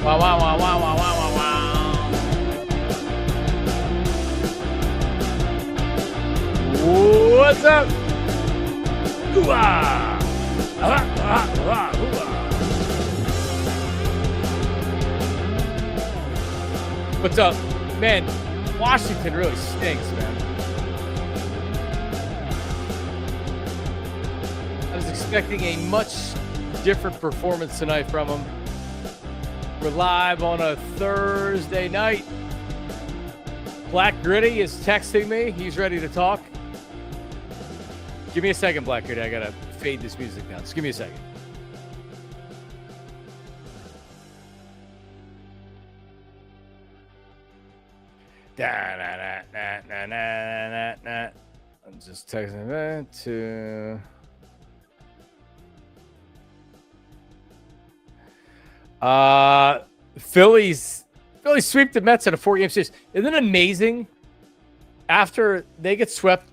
Wow, wow, wow, wow, wow, wow, wow, wow. What's up? Ooh-ah. What's up? Man, Washington really stinks, man. I was expecting a much different performance tonight from them. We're live on a Thursday night. Black Gritty is texting me. He's ready to talk. Give me a second, Black Gritty. I got to fade this music down. Just give me a second. I'm just texting that to... Phillies sweep the Mets in a 4-game series. Isn't it amazing? After they get swept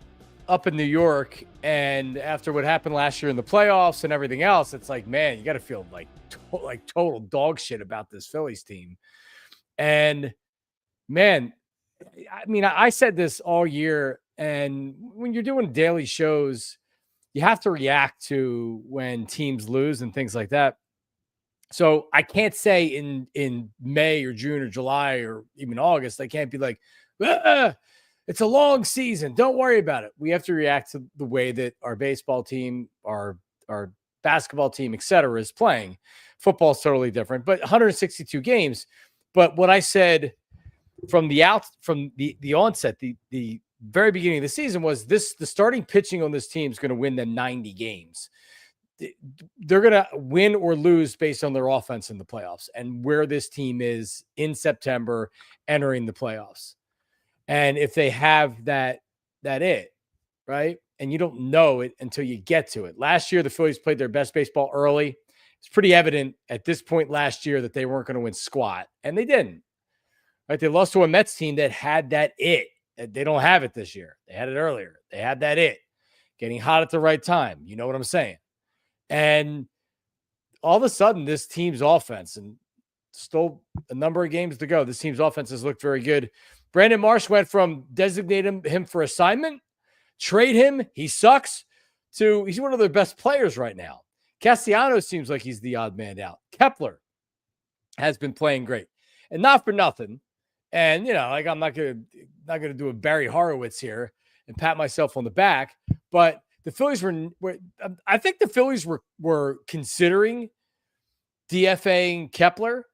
up in New York, and after what happened last year in the playoffs and everything else, it's like, man, you got to feel like total dog shit about this Phillies team. And man, I mean, I said this all year, and when you're doing daily shows, you have to react to when teams lose and things like that. So I can't say in May or June or July or even August, I can't be like, it's a long season, don't worry about it. We have to react to the way that our baseball team, our basketball team, et cetera, is playing. Football is totally different, but 162 games. But what I said from the onset, the very beginning of the season was the starting pitching on this team is going to win them 90 games. They're going to win or lose based on their offense in the playoffs and where this team is in September entering the playoffs. And if they have that it, right? And you don't know it until you get to it. Last year, the Phillies played their best baseball early. It's pretty evident at this point last year that they weren't going to win squat, and they didn't. Right? They lost to a Mets team that had that it. They don't have it this year. They had it earlier. They had that it. Getting hot at the right time. You know what I'm saying? And all of a sudden, this team's offense, and still a number of games to go, this team's offense has looked very good. Brandon Marsh went from designating him for assignment, trade him, he sucks, to he's one of their best players right now. Castellanos seems like he's the odd man out. Kepler has been playing great. And not for nothing. And, you know, like I'm not gonna do a Barry Horowitz here and pat myself on the back, but the Phillies I think the Phillies were considering DFAing Kepler,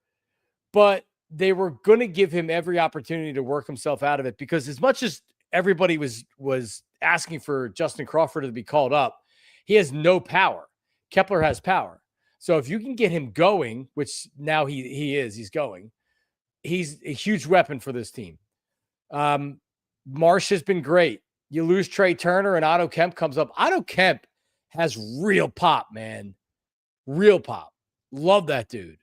but they were going to give him every opportunity to work himself out of it, because as much as everybody was asking for Justin Crawford to be called up, he has no power. Kepler has power. So if you can get him going, which now he's going, he's a huge weapon for this team. Marsh has been great. You lose Trey Turner and Otto Kemp comes up. Otto Kemp has real pop, man. Real pop. Love that dude.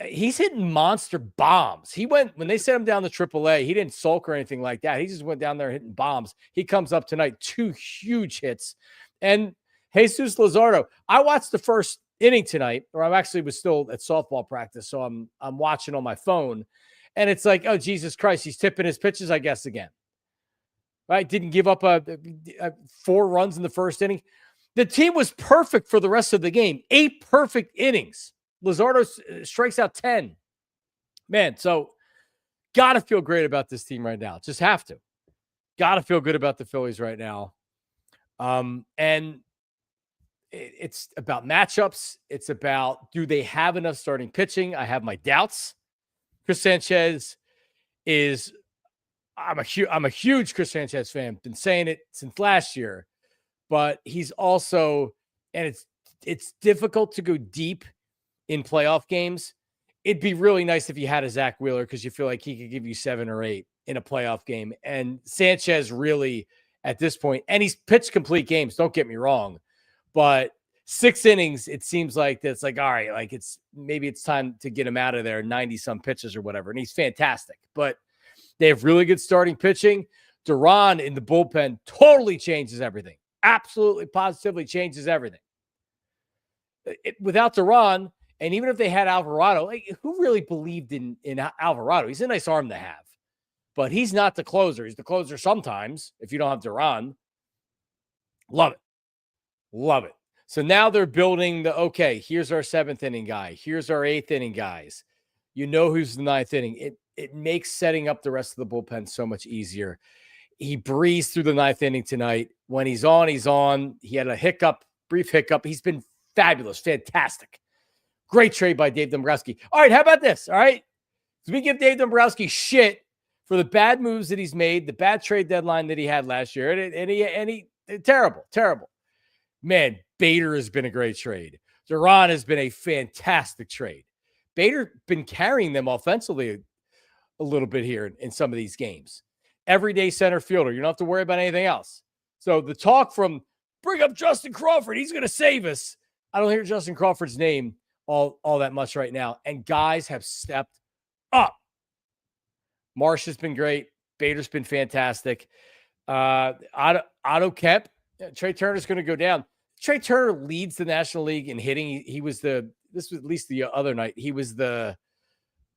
He's hitting monster bombs. When they sent him down to AAA, he didn't sulk or anything like that. He just went down there hitting bombs. He comes up tonight, 2 huge hits. And Jesus Luzardo, I watched the first inning tonight, or I actually was still at softball practice, so I'm watching on my phone. And it's like, oh, Jesus Christ, he's tipping his pitches, I guess, again. Right? Didn't give up 4 runs in the first inning. The team was perfect for the rest of the game. 8 perfect innings. Luzardo strikes out 10. Man, so got to feel great about this team right now. Just have to. Got to feel good about the Phillies right now. And it's about matchups. It's about, do they have enough starting pitching? I have my doubts. Chris Sanchez is... I'm a huge Chris Sanchez fan. Been saying it since last year, but he's also, and it's difficult to go deep in playoff games. It'd be really nice if you had a Zach Wheeler, because you feel like he could give you 7 or 8 in a playoff game. And Sanchez really, at this point, and he's pitched complete games, don't get me wrong, but 6 innings, it seems like that's like, all right, like maybe it's time to get him out of there, 90 some pitches or whatever. And he's fantastic, but they have really good starting pitching. Duran in the bullpen totally changes everything. Absolutely, positively changes everything. Without Duran, And even if they had Alvarado, like, who really believed in Alvarado? He's a nice arm to have, but he's not the closer. He's the closer sometimes if you don't have Duran. Love it. Love it. So now they're building okay, here's our 7th inning guy. Here's our 8th inning guys. You know who's the 9th inning. It makes setting up the rest of the bullpen so much easier. He breezed through the 9th inning tonight. When he's on, he's on. He had a brief hiccup. He's been fabulous, fantastic. Great trade by Dave Dombrowski. All right, how about this? All right. So we give Dave Dombrowski shit for the bad moves that he's made, the bad trade deadline that he had last year. And he terrible. Man, Bader has been a great trade. Duran has been a fantastic trade. Bader been carrying them offensively a little bit here in some of these games. Everyday center fielder. You don't have to worry about anything else. So the talk from bring up Justin Crawford, he's going to save us. I don't hear Justin Crawford's name all that much right now. And guys have stepped up. Marsh has been great. Bader's been fantastic. Otto Kemp, Trey Turner's going to go down. Trey Turner leads the National League in hitting. This was at least the other night. He was the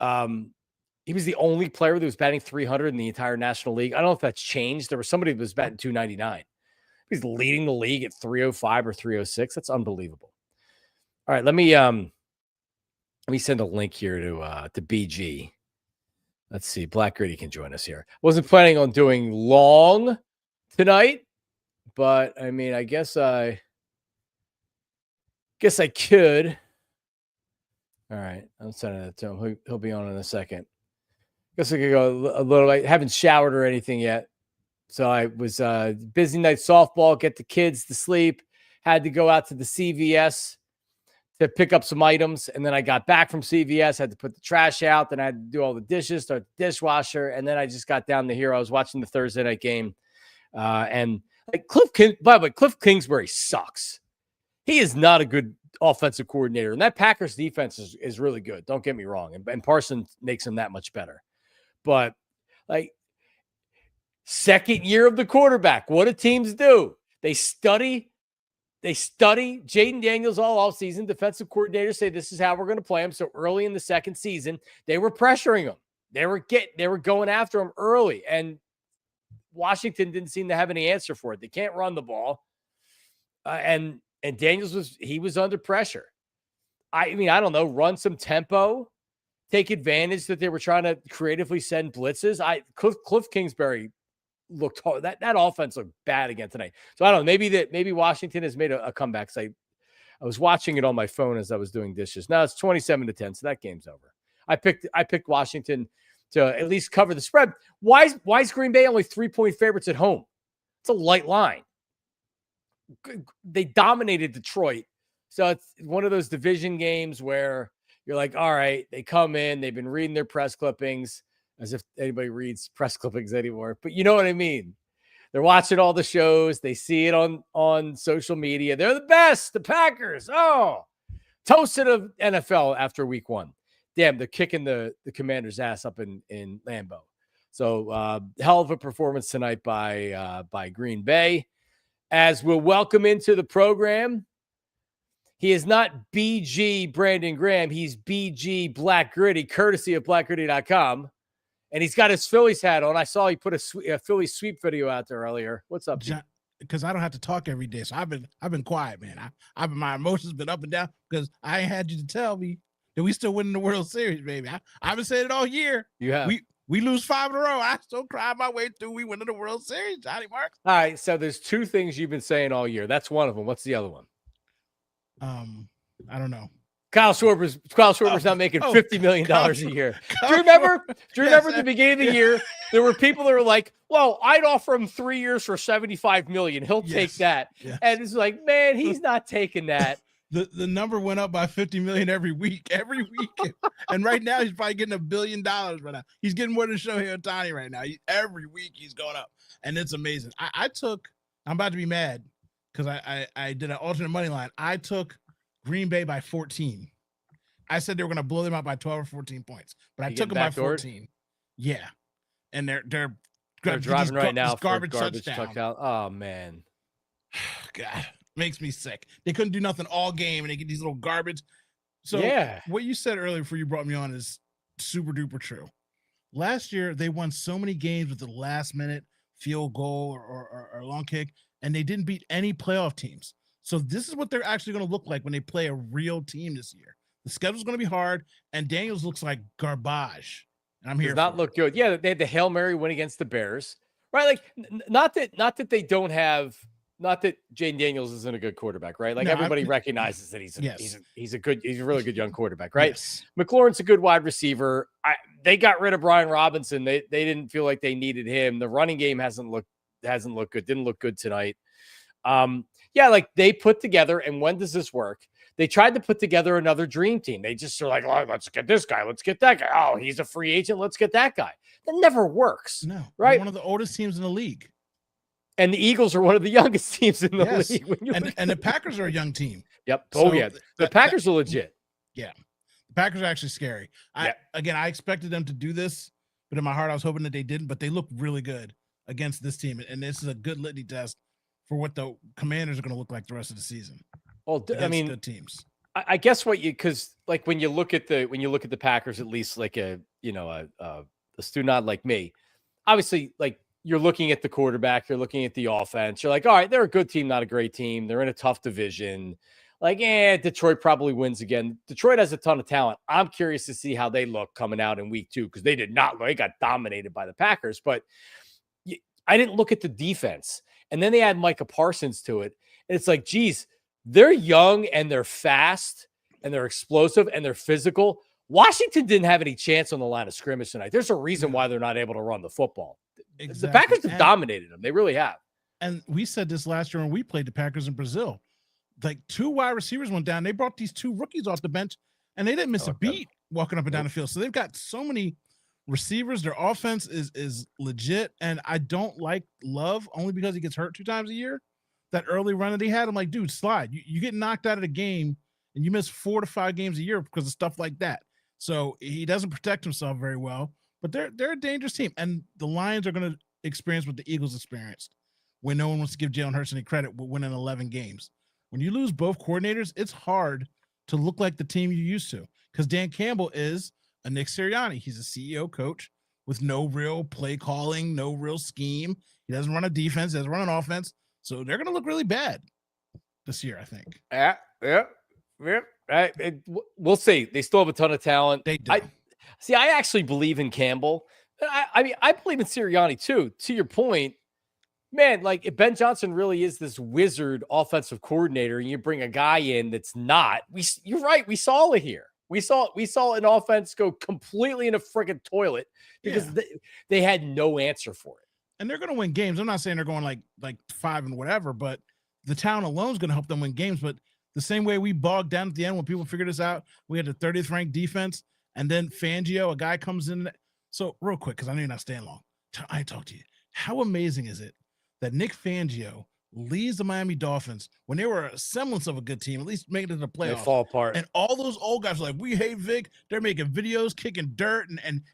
only player that was batting 300 in the entire National League. I don't know if that's changed. There was somebody that was batting 299. He's leading the league at 305 or 306. That's unbelievable. All right, let me send a link here to BG. Let's see. Black Gritty can join us here. Wasn't planning on doing long tonight, but I mean, I guess I could. All right, I'm sending that to him. He'll be on in a second. Guess I could go a little. I haven't showered or anything yet, so I was busy night softball. Get the kids to sleep. Had to go out to the CVS to pick up some items, and then I got back from CVS. Had to put the trash out. Then I had to do all the dishes, start the dishwasher, and then I just got down to here. I was watching the Thursday night game, and like by the way, Cliff Kingsbury sucks. He is not a good offensive coordinator, and that Packers defense is really good. Don't get me wrong, and Parsons makes him that much better. But like second year of the quarterback, what do teams do? They study Jaden Daniels all offseason. Defensive coordinators say this is how we're going to play him. So early in the second season, they were pressuring him. They were going after him early, and Washington didn't seem to have any answer for it. They can't run the ball, and Daniels was under pressure. I mean, I don't know, run some tempo, take advantage that they were trying to creatively send blitzes. Cliff Kingsbury looked hard. That offense looked bad again tonight. So I don't know. Maybe Washington has made a comeback. I was watching it on my phone as I was doing dishes. Now it's 27-10, so that game's over. I picked Washington to at least cover the spread. Why is Green Bay only 3-point favorites at home? It's a light line. They dominated Detroit. So it's one of those division games where you're like, all right, they come in, they've been reading their press clippings, as if anybody reads press clippings anymore. But you know what I mean? They're watching all the shows. They see it on social media. They're the best, the Packers. Oh, toasted of NFL after week 1. Damn, they're kicking the Commanders' ass up in Lambeau. So hell of a performance tonight by Green Bay. As we'll welcome into the program, he is not BG Brandon Graham. He's BG Black Gritty, courtesy of blackgritty.com. And he's got his Phillies hat on. I saw he put a Phillies sweep video out there earlier. What's up, John? Because I don't have to talk every day, so I've been quiet, man. My emotions been up and down because I ain't had you to tell me that we still winning the World Series, baby. I've been saying it all year. You have. We lose 5 in a row. I still cry my way through. We win the World Series, Johnny Marks. All right, so there's 2 things you've been saying all year. That's one of them. What's the other one? I don't know. Kyle Schwarber's not making $50 million a year. Do you remember at the beginning of the year, there were people that were like, well, I'd offer him 3 years for $75 million. He'll take that. Yes. And it's like, man, he's not taking that. The number went up by 50 million every week. And right now he's probably getting $1 billion right now. He's getting more than Shohei Ohtani right now. Every week he's going up. And it's amazing. I'm about to be mad because I did an alternate money line. I took Green Bay by 14. I said they were going to blow them out by 12 or 14 points, but I took them by 14. Yeah. And they're driving right now for garbage touchdown. Oh man. God, makes me sick. They couldn't do nothing all game and they get these little garbage So Yeah. what you said earlier before you brought me on is super duper true. Last year, they won so many games with the last minute field goal or long kick, and they didn't beat any playoff teams. So this is what they're actually going to look like when they play a real team this year. The schedule's going to be hard, and Daniels looks like garbage. And I'm here. Does not for look good. Yeah, they had the Hail Mary win against the Bears, right? Like, not that they don't have, not that Jane Daniels isn't a good quarterback, right? Like No, everybody recognizes that he's a really good young quarterback, right? Yes. McLaurin's a good wide receiver. They got rid of Brian Robinson. They didn't feel like they needed him. The running game hasn't looked good. Didn't look good tonight. Yeah, like they put together, and when does this work? They tried to put together another dream team. They just are like, oh, let's get this guy. Let's get that guy. Oh, he's a free agent. Let's get that guy. That never works. No, right? One of the oldest teams in the league. And the Eagles are one of the youngest teams in the league. And the Packers are a young team. Yep. Oh, yeah. The Packers are legit. Yeah. The Packers are actually scary. I expected them to do this, but in my heart, I was hoping that they didn't. But they look really good against this team. And this is a good litmus test for what the Commanders are going to look like the rest of the season. Well, I mean, good teams. I guess because like when you look at the Packers, at least like a student like me, obviously like you're looking at the quarterback, you're looking at the offense. You're like, all right, they're a good team, not a great team. They're in a tough division. Like, Detroit probably wins again. Detroit has a ton of talent. I'm curious to see how they look coming out in week 2 because they got dominated by the Packers. But I didn't look at the defense. And then they add Micah Parsons to it. And it's like, geez, they're young and they're fast and they're explosive and they're physical. Washington didn't have any chance on the line of scrimmage tonight. There's a reason why they're not able to run the football. Exactly. The Packers have dominated them. They really have. And we said this last year when we played the Packers in Brazil. Like 2 wide receivers went down. They brought these 2 rookies off the bench, and they didn't miss a beat walking up and down the field. So they've got so many receivers. Their offense is legit, and I don't like Love only because he gets hurt 2 times a year. That early run that he had, I'm like, dude, slide. You get knocked out of the game, and you miss 4 to 5 games a year because of stuff like that. So he doesn't protect himself very well. But they're a dangerous team, and the Lions are going to experience what the Eagles experienced, when no one wants to give Jalen Hurts any credit with winning 11 games. When you lose both coordinators, it's hard to look like the team you used to, because Dan Campbell is a Nick Sirianni. He's a CEO coach with no real play calling, no real scheme. He doesn't run a defense, doesn't run an offense. So they're going to look really bad this year, I think. Yeah. We'll see. They still have a ton of talent. They do. I actually believe in Campbell. I mean, I believe in Sirianni too. To your point, man, like if Ben Johnson really is this wizard offensive coordinator, and you bring a guy in that's not, you're right. We saw it here. We saw an offense go completely in a friggin' toilet because they had no answer for it. And they're going to win games. I'm not saying they're going like 5 and whatever, but the talent alone is going to help them win games. But the same way we bogged down at the end when people figured this out, we had the 30th ranked defense, and then Fangio, a guy comes in. So real quick, because I know you're not staying long, I talk to you. How amazing is it that Nick Fangio leads the Miami Dolphins when they were a semblance of a good team, at least making it to the playoffs? They fall apart. And all those old guys are like, we hate Vic. They're making videos, kicking dirt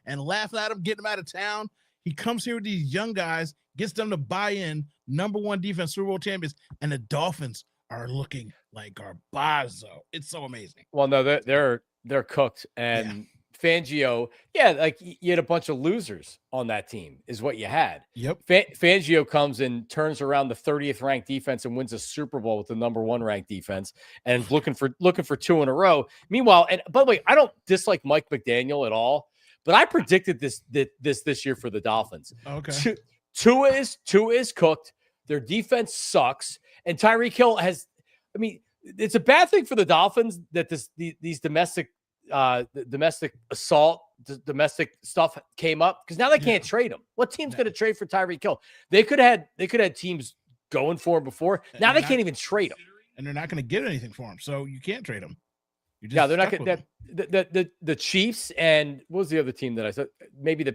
and laughing at him, getting him out of town. He comes here with these young guys, gets them to buy in, number 1 defense, Super Bowl champions, and the Dolphins are looking like garbage. It's so amazing. Well, no, they're cooked. And Fangio, like you had a bunch of losers on that team is what you had. Yep. Fangio comes and turns around the 30th ranked defense and wins a Super Bowl with the number 1 ranked defense and looking for 2 in a row. Meanwhile, and by the way, I don't dislike Mike McDaniel at all, but I predicted this year for the Dolphins. Okay. Tua is cooked. Their defense sucks. And Tyreek Hill it's a bad thing for the Dolphins that these domestic assault, domestic stuff came up, because now they can't trade him. What team's going to trade for Tyreek Hill? They could have teams going for him before. Now they can't even trade him, and they're not going to get anything for him. So you can't trade him. They're not going to. The Chiefs and what was the other team that I saw? Maybe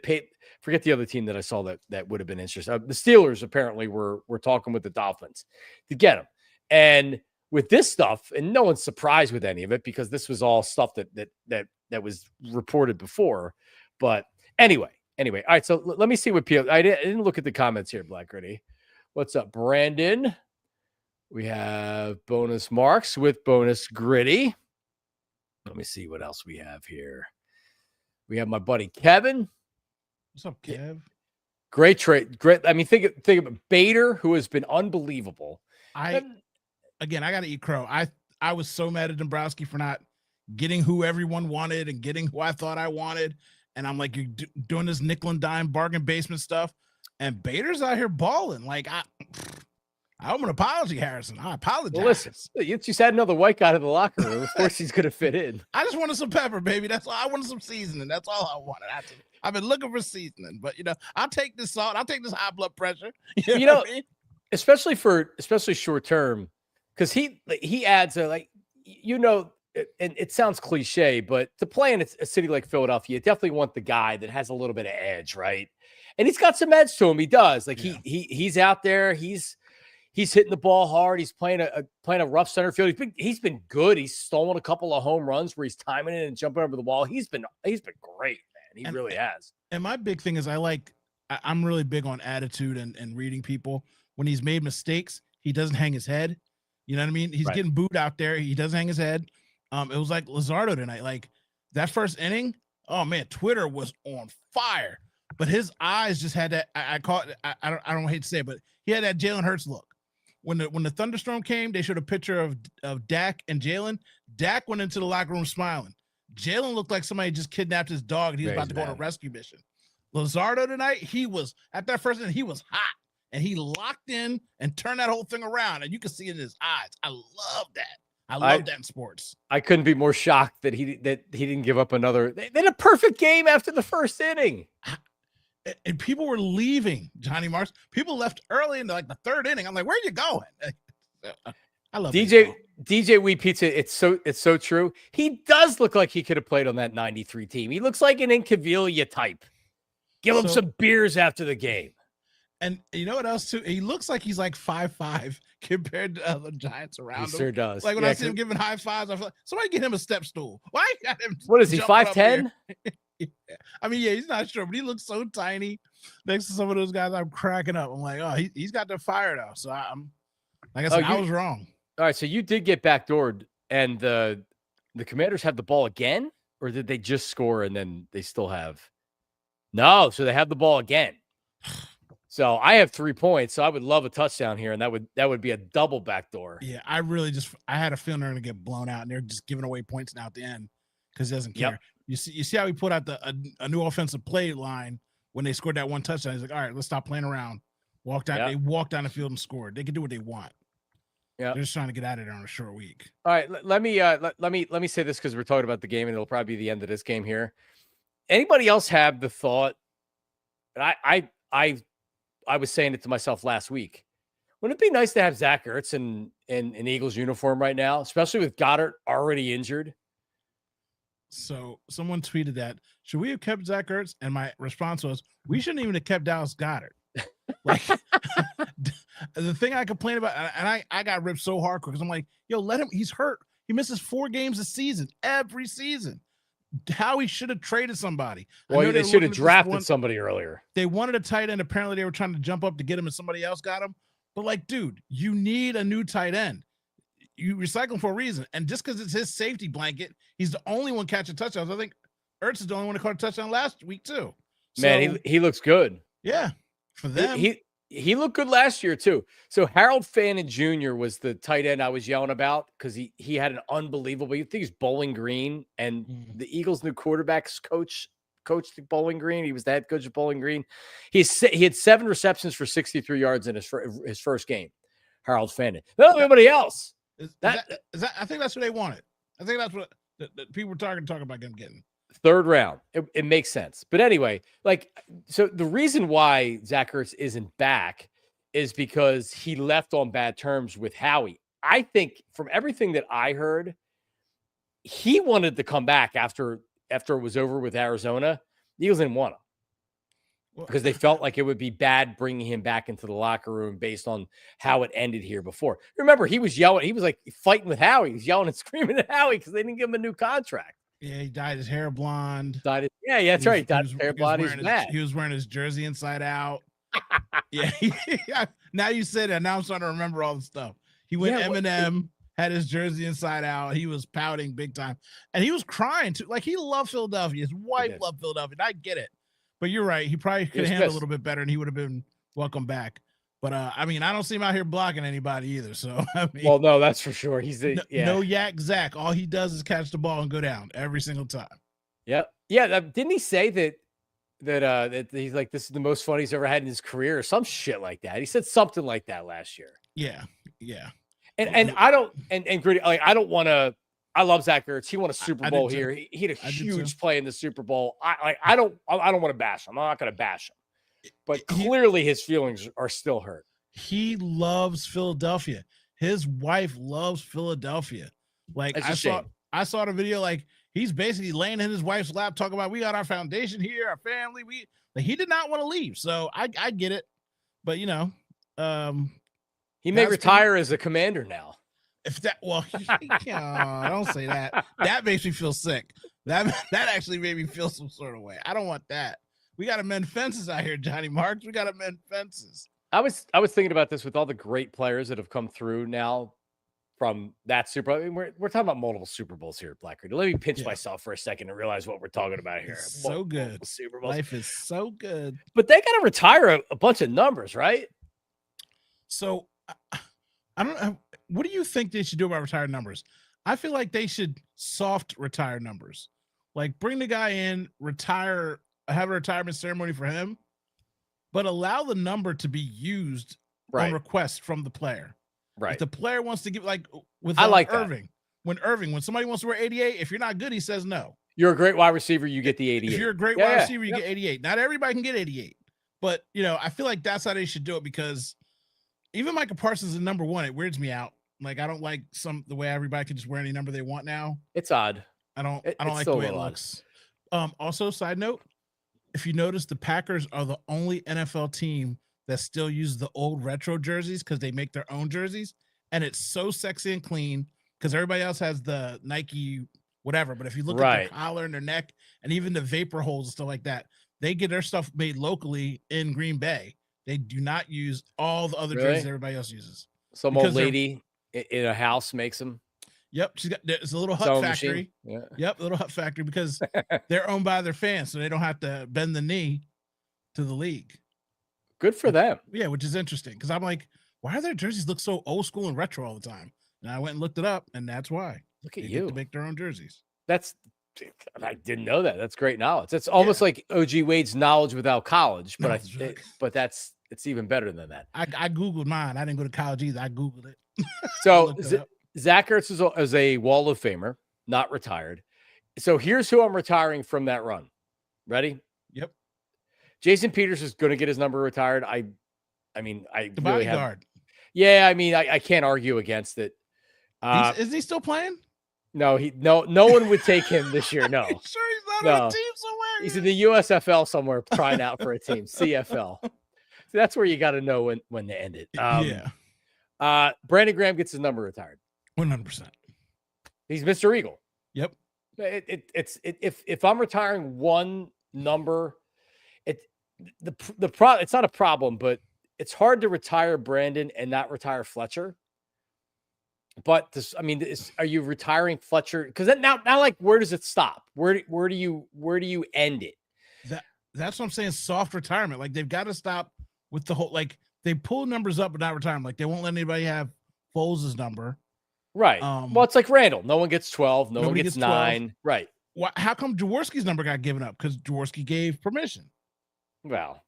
forget the other team that I saw that would have been interesting. The Steelers apparently were talking with the Dolphins to get him, and with this stuff, and no one's surprised with any of it because this was all stuff that was reported before. But anyway, all right. So let me see what people. I didn't look at the comments here, Black Gritty. What's up, Brandon? We have bonus marks with bonus Gritty. Let me see what else we have here. We have my buddy Kevin. What's up, Kev? Great trade. Great. I mean, think of Bader, who has been unbelievable. I got to eat crow. I was so mad at Dombrowski for not getting who everyone wanted and getting who I thought I wanted. And I'm like, you're doing this nickel and dime bargain basement stuff. And Bader's out here balling. Like, I owe an apology, Harrison. I apologize. Well, listen, you just had another white guy in the locker room. Of course, he's going to fit in. I just wanted some pepper, baby. That's all. I wanted some seasoning. That's all I wanted. I've been looking for seasoning, but I'll take this salt. I'll take this high blood pressure. You know what I mean? especially short term, because he adds and it sounds cliche, but to play in a city like Philadelphia, you definitely want the guy that has a little bit of edge, right? And he's got some edge to him. He does. Like he's out there. He's hitting the ball hard. He's playing a rough center field. He's been good. He's stolen a couple of home runs where he's timing it and jumping over the wall. He's been great, man. He really has. And my big thing is I'm really big on attitude and reading people. When he's made mistakes, he doesn't hang his head. You know what I mean? He's getting booed out there. He doesn't hang his head. It was like Luzardo tonight. Like that first inning, oh man, Twitter was on fire. But his eyes just had that. I don't hate to say it, but he had that Jalen Hurts look. When the thunderstorm came, they showed a picture of Dak and Jalen. Dak went into the locker room smiling. Jalen looked like somebody just kidnapped his dog and he was about to go on a rescue mission. Luzardo tonight, he was at that first inning, he was hot and he locked in and turned that whole thing around. And you can see it in his eyes. I love that. I love that in sports. I couldn't be more shocked that he didn't give up another. They had a perfect game after the first inning. And people were leaving, Johnny Marks. People left early in the third inning. I'm like, where are you going? I love DJ Wheat Pizza. It's so true. He does look like he could have played on that 93 team. He looks like an Incaviglia type. Give him some beers after the game. And you know what else too? He looks like he's like 5'5" compared to other Giants around him. He sure does. Like when I see him giving high fives, I feel like somebody get him a step stool. Why? What is he? 5'10"? I mean, he's not sure, but he looks so tiny next to some of those guys. I'm cracking up. I'm like, oh, he's got the fire though. So I'm like I said, I was wrong. All right, so you did get backdoored, and the Commanders have the ball again, or did they just score and then they still have? No, so they have the ball again. So I have 3 points, so I would love a touchdown here, and that would be a double backdoor. Yeah, I had a feeling they're going to get blown out, and they're just giving away points now at the end because he doesn't care. Yep. You see how he put out a new offensive play line when they scored that one touchdown. He's like, all right, let's stop playing around. They walked down the field and scored. They can do what they want. Yeah, they're just trying to get out of there on a short week. All right, let me say this because we're talking about the game, and it'll probably be the end of this game here. Anybody else have the thought? And I was saying it to myself last week. Wouldn't it be nice to have Zach Ertz in an Eagles uniform right now, especially with Goddard already injured? So someone tweeted that, should we have kept Zach Ertz? And my response was, we shouldn't even have kept Dallas Goddard. Like the thing I complain about, and I got ripped so hard because I'm like, yo, let him. He's hurt. He misses 4 games a season, every season. How he should have traded somebody. Well, they should have drafted somebody earlier. They wanted a tight end. Apparently, they were trying to jump up to get him, and somebody else got him. But like, dude, you need a new tight end. You recycle him for a reason. And just because it's his safety blanket, he's the only one catching touchdowns. I think Ertz is the only one that caught a touchdown last week too. Man, he looks good. Yeah, for them. He looked good last year too. So Harold Fannin Jr. was the tight end I was yelling about because he had an unbelievable. You think he's Bowling Green, and the Eagles' new quarterbacks coached Bowling Green. He was the head coach of Bowling Green. He had 7 receptions for 63 yards in his first game. Harold Fannin. No, everybody else. Is that, I think that's what they wanted. I think that's what the people were talking about him getting. 3rd round. It makes sense. But anyway, so the reason why Zach Ertz isn't back is because he left on bad terms with Howie. I think from everything that I heard, he wanted to come back after it was over with Arizona. The Eagles didn't want him because they felt like it would be bad bringing him back into the locker room based on how it ended here before. Remember, he was yelling. He was like fighting with Howie. He was yelling and screaming at Howie because they didn't give him a new contract. Yeah, he dyed his hair blonde. Yeah, that's right. He dyed his hair blonde. He's mad. He was wearing his jersey inside out. Yeah. Now you said that. Now I'm starting to remember all the stuff. He went Eminem, had his jersey inside out. He was pouting big time, and he was crying too. Like, he loved Philadelphia. His wife loved Philadelphia. And I get it, but you're right. He probably could have handled a little bit better, and he would have been welcome back. But I mean, I don't see him out here blocking anybody either. So I mean, well, no, that's for sure. He's no yak Zach. All he does is catch the ball and go down every single time. Yeah. Didn't he say that he's like, this is the most fun he's ever had in his career or some shit like that? He said something like that last year. Yeah. And I don't Gritty, like, I don't want to. I love Zach Ertz. He won a Super Bowl here. He had a huge play in the Super Bowl. I don't want to bash him. I'm not going to bash him. But clearly his feelings are still hurt. He loves Philadelphia. His wife loves Philadelphia. Like, I saw the video. Like, he's basically laying in his wife's lap talking about, we got our foundation here, our family. He did not want to leave. So I get it. But, you know, he may retire as a commander now. If that, well, don't say that. That makes me feel sick. That actually made me feel some sort of way. I don't want that. We got to mend fences out here, Johnny Marks. We got to mend fences. I was thinking about this with all the great players that have come through now from that Super Bowl. I mean, we're talking about multiple Super Bowls here, Blackbeard. Let me pinch myself for a second and realize what we're talking about here. So good. Super Bowls. Life is so good. But they got to retire a bunch of numbers, right? So I don't know. What do you think they should do about retired numbers? I feel like they should soft retire numbers. Like, bring the guy in, retire, have a retirement ceremony for him, but allow the number to be used on request from the player. Right. If the player wants to give, like with Irving. When somebody wants to wear 88, if you're not good, he says no. You're a great wide receiver, you get the 88. If you're a great wide receiver, you get 88. Not everybody can get 88. But, you know, I feel like that's how they should do it, because even Micah Parsons is number one. It weirds me out. Like, I don't like the way everybody can just wear any number they want now. It's odd. I don't like the way it looks. Also, side note, if you notice, the Packers are the only NFL team that still uses the old retro jerseys because they make their own jerseys. And it's so sexy and clean because everybody else has the Nike whatever. But if you look at their collar and their neck and even the vapor holes and stuff like that, they get their stuff made locally in Green Bay. They do not use all the other jerseys everybody else uses. Some old lady in a house makes them. Yep, there's a little hut factory. Yeah. Yep, a little hut factory, because they're owned by their fans, so they don't have to bend the knee to the league. Good for them. Yeah, which is interesting, because I'm like, why do their jerseys look so old school and retro all the time? And I went and looked it up, and that's why. Look at they you. Get to make their own jerseys. I didn't know that. That's great knowledge. That's almost like OG Wade's knowledge without college, but it's even better than that. I Googled mine. I didn't go to college either. I Googled it. So Zach Ertz is a Wall of Famer, not retired. So here's who I'm retiring from that run. Ready? Yep. Jason Peters is going to get his number retired. The really bodyguard. Yeah, I mean, I can't argue against it. Is he still playing? No, no one would take him this year. No. Sure, he's not on a team somewhere. He's in the USFL somewhere trying out for a team. CFL. So that's where you got to know when to end it. Brandon Graham gets his number retired. 100%. He's Mr. Eagle. Yep. If I'm retiring one number, it's not a problem, but it's hard to retire Brandon and not retire Fletcher. But are you retiring Fletcher? Because now, like, where does it stop? Where do you end it? That's what I'm saying. Soft retirement. Like, they've got to stop with the whole, like, they pull numbers up but not retirement. Like, they won't let anybody have Foles' number. Right. Well, it's like Randall. No one gets 12. No one gets 9. 12. Right. How come Jaworski's number got given up? Because Jaworski gave permission. Well,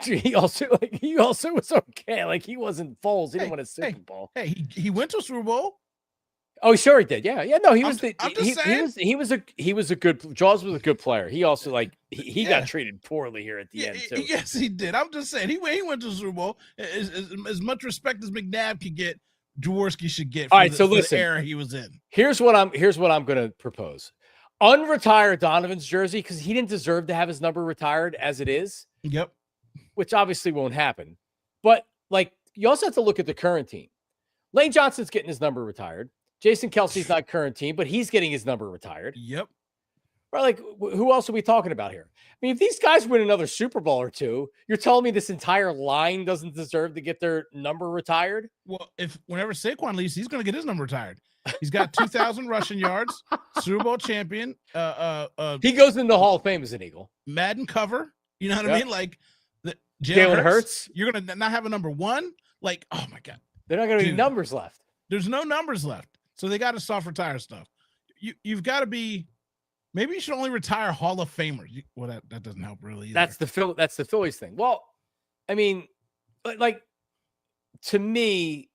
he also was okay. Like, he wasn't Foles. He didn't win a Super Bowl. Hey, he went to a Super Bowl. Oh, sure he did. Yeah. No, he was he was a good. Jaws was a good player. He also he got treated poorly here at the end too. Yes, he did. I'm just saying he went to the Super Bowl. As much respect as McNabb could get, Jaworski should get. All right, so listen, the era he was in. Here's what I'm going to propose: unretire Donovan's jersey because he didn't deserve to have his number retired as it is. Yep. Which obviously won't happen, but you also have to look at the current team. Lane Johnson's getting his number retired. Jason Kelsey's not current team, but he's getting his number retired. Yep. Right? Like, who else are we talking about here? I mean, if these guys win another Super Bowl or two, you're telling me this entire line doesn't deserve to get their number retired? Well, if whenever Saquon leaves, he's going to get his number retired. He's got 2,000 rushing yards, Super Bowl champion. He goes in the Hall of Fame as an Eagle. Madden cover. You know what I mean? Like Jalen Hurts. You're going to not have a number one. Like, oh my God. They're not going to be numbers left. There's no numbers left. So they got to soft retire stuff. You've got to be, maybe you should only retire Hall of Famers. Well, that doesn't help really either. That's the Phillies thing. Well, I mean, like, to me,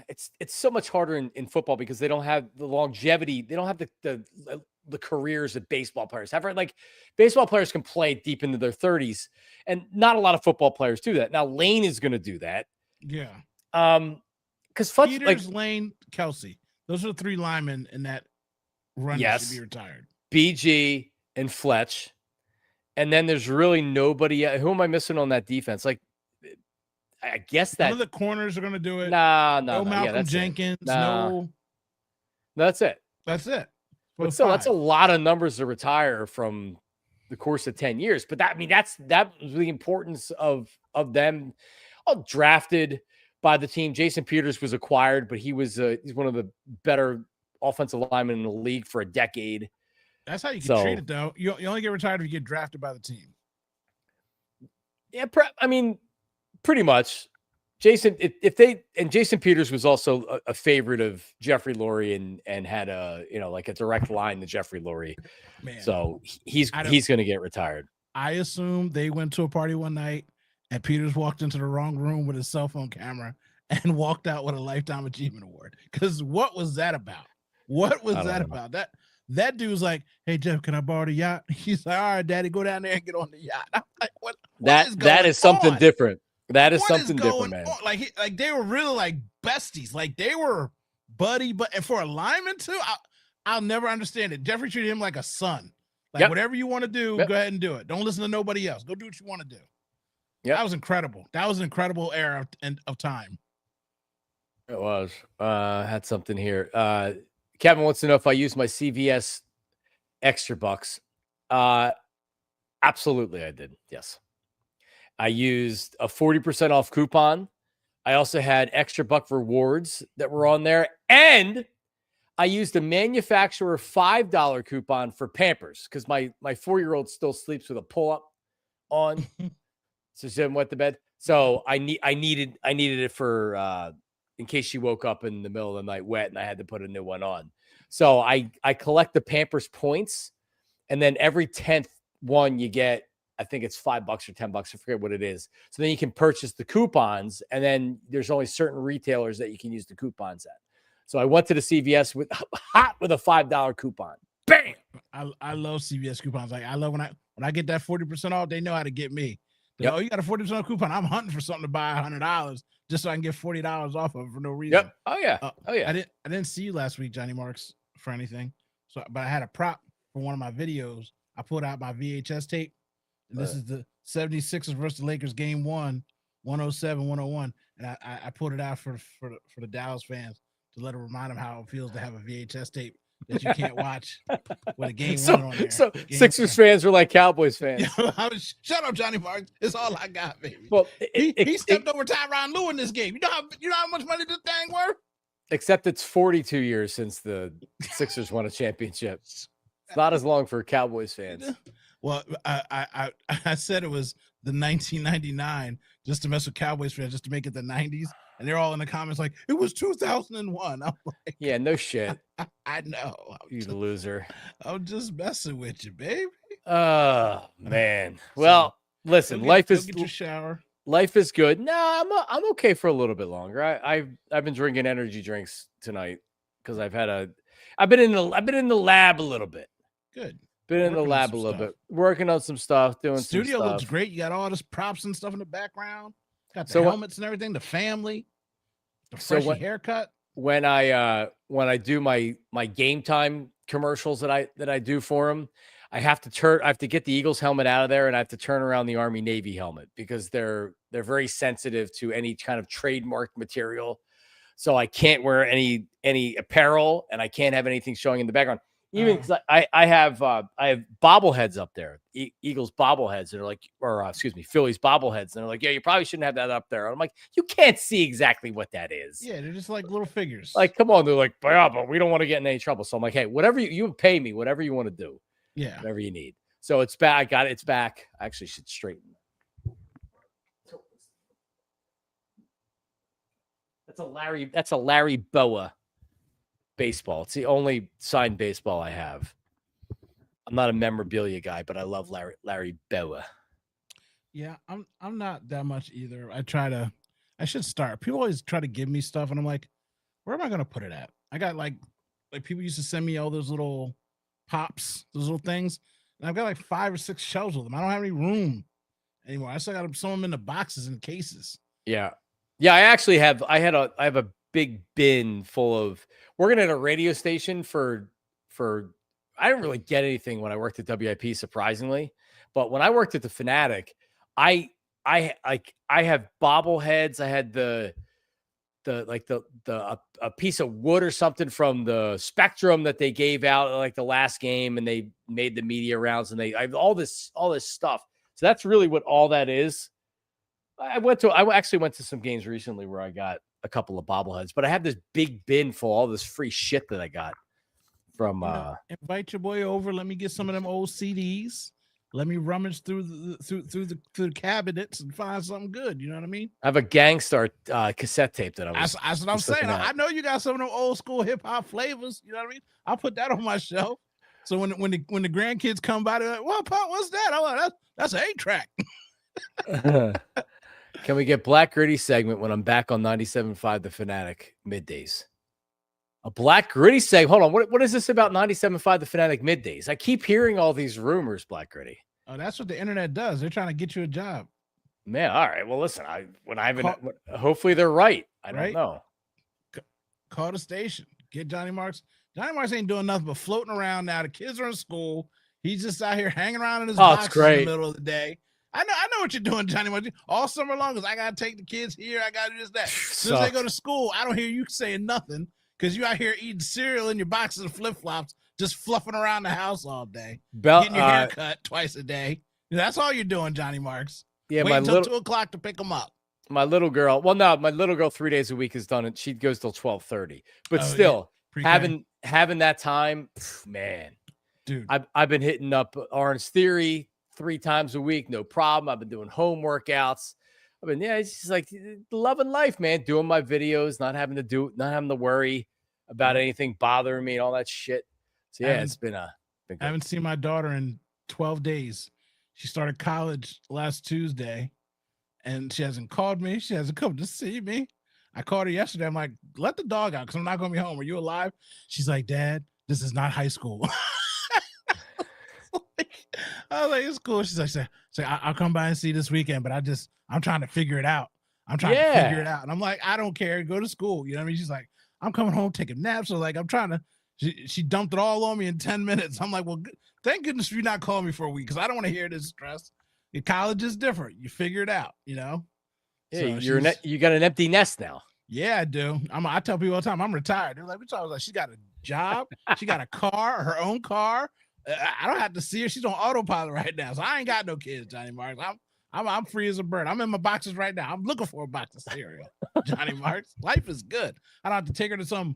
it's so much harder in football because they don't have the longevity. They don't have the careers that baseball players have. Right? Like, baseball players can play deep into their 30s, and not a lot of football players do that. Now, Lane is going to do that. Yeah. Because Peters, Lane, Kelsey, those are the three linemen in that run that should be retired. BG and Fletch, and then there's really nobody. Who am I missing on that defense? Like, I guess that none of the corners are going to do it. No, Malcolm Jenkins. No, that's it. That's it. But still, that's a lot of numbers to retire from the course of 10 years. But that was the importance of them. All drafted by the team. Jason Peters was acquired, but he's one of the better offensive linemen in the league for a decade. That's how you get treated, though. You only get retired if you get drafted by the team. Yeah, I mean, pretty much. Jason Peters was also a favorite of Jeffrey Lurie and had a direct line to Jeffrey Lurie. Man, so he's going to get retired. I assume they went to a party one night and Peters walked into the wrong room with his cell phone camera and walked out with a Lifetime Achievement Award. Because what was that about? What was that about? That dude's like, "Hey Jeff, can I borrow the yacht?" He's like, "All right, Daddy, go down there and get on the yacht." I'm like, "What? That is something different. That is something different, man." Like they were really like besties. Like they were buddy, and for a lineman too, I'll never understand it. Jeffrey treated him like a son. Like whatever you want to do, go ahead and do it. Don't listen to nobody else. Go do what you want to do. Yeah, that was incredible. That was an incredible era of time. It was. Had something here. Kevin wants to know if I use my CVS extra bucks. Absolutely, I did. Yes. I used a 40% off coupon. I also had extra buck rewards that were on there. And I used a manufacturer $5 coupon for Pampers because my 4-year-old still sleeps with a pull-up on. So she didn't wet the bed. So I needed it for in case she woke up in the middle of the night wet and I had to put a new one on. So I collect the Pampers points, and then every 10th one you get, I think it's $5 or $10. I forget what it is. So then you can purchase the coupons, and then there's only certain retailers that you can use the coupons at. So I went to the CVS with a $5 coupon. Bam! I love CVS coupons. Like I love when I get that 40% off, they know how to get me. Yep. Oh, you got a 40% coupon. I'm hunting for something to buy $100 just so I can get $40 off of it for no reason. Yep. Oh yeah. I didn't see you last week, Johnny Marks, for anything. So, but I had a prop for one of my videos. I pulled out my VHS tape, and this is the 76ers versus the Lakers game 1, 107-101. And I pulled it out for the Dallas fans to let them remind them how it feels to have a VHS tape that you can't watch with a game one on there. So Sixers fans are like Cowboys fans. Shut up, Johnny Marks. It's all I got, baby. Well, he stepped over Tyronn Lue in this game. You know how much money this thing worth? Except it's 42 years since the Sixers won a championship. It's not as long for Cowboys fans. Well, I said it was the 1999 just to mess with Cowboys fans, just to make it the 90s. And they're all in the comments like, it was 2001. I'm like, yeah, no shit. I know. You loser. I'm just messing with you, baby. Oh, man. Well, listen, life is get your shower. Life is good. No, I'm okay for a little bit longer. I've been drinking energy drinks tonight because I've been in the lab a little bit. Good. Been in the lab a little bit, working on some stuff, doing some stuff. Studio looks great. You got all this props and stuff in the background. Got the helmets and everything. The family. The fresh haircut. When I do my game time commercials that I do for them, I have to get the Eagles helmet out of there, and I have to turn around the Army Navy helmet because they're very sensitive to any kind of trademark material. So I can't wear any apparel, and I can't have anything showing in the background. Even because I have bobbleheads up there, Eagles bobbleheads that are like, or excuse me, Phillies bobbleheads, and they're like, yeah, you probably shouldn't have that up there. And I'm like, you can't see exactly what that is. Yeah, they're just like little figures. Like, come on, they're like, yeah, but we don't want to get in any trouble. So I'm like, hey, whatever you pay me, whatever you want to do, whatever you need. So it's back. I got it. It's back. I actually should straighten. That's a Larry Boa baseball. It's the only signed baseball I have. I'm not a memorabilia guy, but I love Larry Boa. Yeah, I'm not that much either. I should start. People always try to give me stuff, and I'm like, where am I gonna put it at? I got like people used to send me all those little pops, those little things, and I've got like 5 or 6 shelves of them. I don't have any room anymore. I still got some of them in the boxes and cases. Yeah. I actually have. I have a big bin full of. Working at a radio station for. I didn't really get anything when I worked at WIP, surprisingly, but when I worked at the Fanatic, I have bobbleheads. I had a piece of wood or something from the Spectrum that they gave out like the last game, and they made the media rounds, and I have all this stuff. So that's really what all that is. I actually went to some games recently where I got a couple of bobbleheads, but I have this big bin full of all this free shit that I got from invite your boy over. Let me get some of them old CDs. Let me rummage through the cabinets and find something good. You know what I mean? I have a Gangstar cassette tape that that's what I'm saying. I know you got some of them old school hip hop flavors. You know what I mean? I'll put that on my shelf. So when the grandkids come by, they're like, "What, Pop? What's that?" I'm like, "That's an 8-track." Can we get Black Gritty segment when I'm back on 97.5 The Fanatic middays? A Black Gritty segment. Hold on. What is this about 97.5 The Fanatic middays? I keep hearing all these rumors, Black Gritty. Oh, that's what the internet does. They're trying to get you a job. Man, all right. Well, listen, hopefully they're right. I don't know. Call the station. Get Johnny Marks. Johnny Marks ain't doing nothing but floating around now. The kids are in school. He's just out here hanging around in his boxes in the middle of the day. I know what you're doing, Johnny Marks. All summer long is I gotta take the kids here. I gotta do this, that. As soon as they go to school, I don't hear you saying nothing because you out here eating cereal in your boxes and flip flops, just fluffing around the house all day, getting your hair cut twice a day. That's all you're doing, Johnny Marks. Yeah, wait until 2 o'clock to pick them up. My little girl. Well, no, my little girl 3 days a week is done, and she goes till 12:30. But still, having that time, man, dude, I've been hitting up Orange Theory 3 times a week, no problem. I've been doing home workouts. It's just like loving life, man. Doing my videos, not having to worry about anything bothering me and all that shit. So yeah, it's been good. I haven't seen my daughter in 12 days. She started college last Tuesday, and she hasn't called me. She hasn't come to see me. I called her yesterday. I'm like, let the dog out because I'm not going to be home. Are you alive? She's like, Dad, this is not high school. I was like, it's cool. She's like, I'll come by and see you this weekend, but I'm trying to figure it out. I'm trying to figure it out. And I'm like, I don't care. Go to school. You know what I mean? She's like, I'm coming home taking naps. So like, I'm trying to, she dumped it all on me in 10 minutes. I'm like, well, thank goodness you're not calling me for a week because I don't want to hear this stress. Your college is different. You figure it out, you know? Yeah, so you got an empty nest now. Yeah, I do. I tell people all the time, I'm retired. They're like, she's got a job. She got a car, her own car. I don't have to see her. She's on autopilot right now. So I ain't got no kids, Johnny Marks. I'm free as a bird. I'm in my boxes right now. I'm looking for a box of cereal, Johnny Marks. Life is good. I don't have to take her to some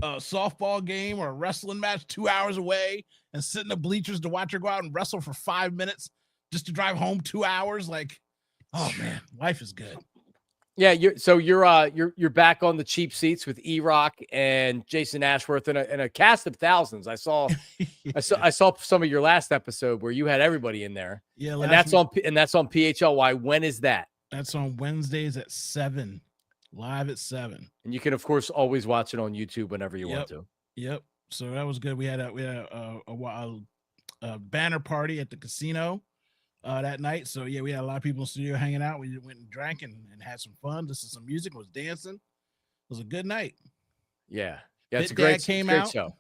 softball game or a wrestling match 2 hours away and sit in the bleachers to watch her go out and wrestle for 5 minutes just to drive home 2 hours. Like, oh man, life is good. Yeah, you're back on the cheap seats with E-Rock and Jason Ashworth and a cast of thousands. I saw some of your last episode where you had everybody in there. Yeah, and that's on PHLY. When is that? That's on Wednesdays at 7, live at 7. And you can of course always watch it on YouTube whenever you want to. Yep. So that was good. We had a banner party at the casino that night. So yeah, we had a lot of people in the studio hanging out. We went and drank and had some fun. Listened to some music, was dancing. It was a good night. Yeah. It's a great show.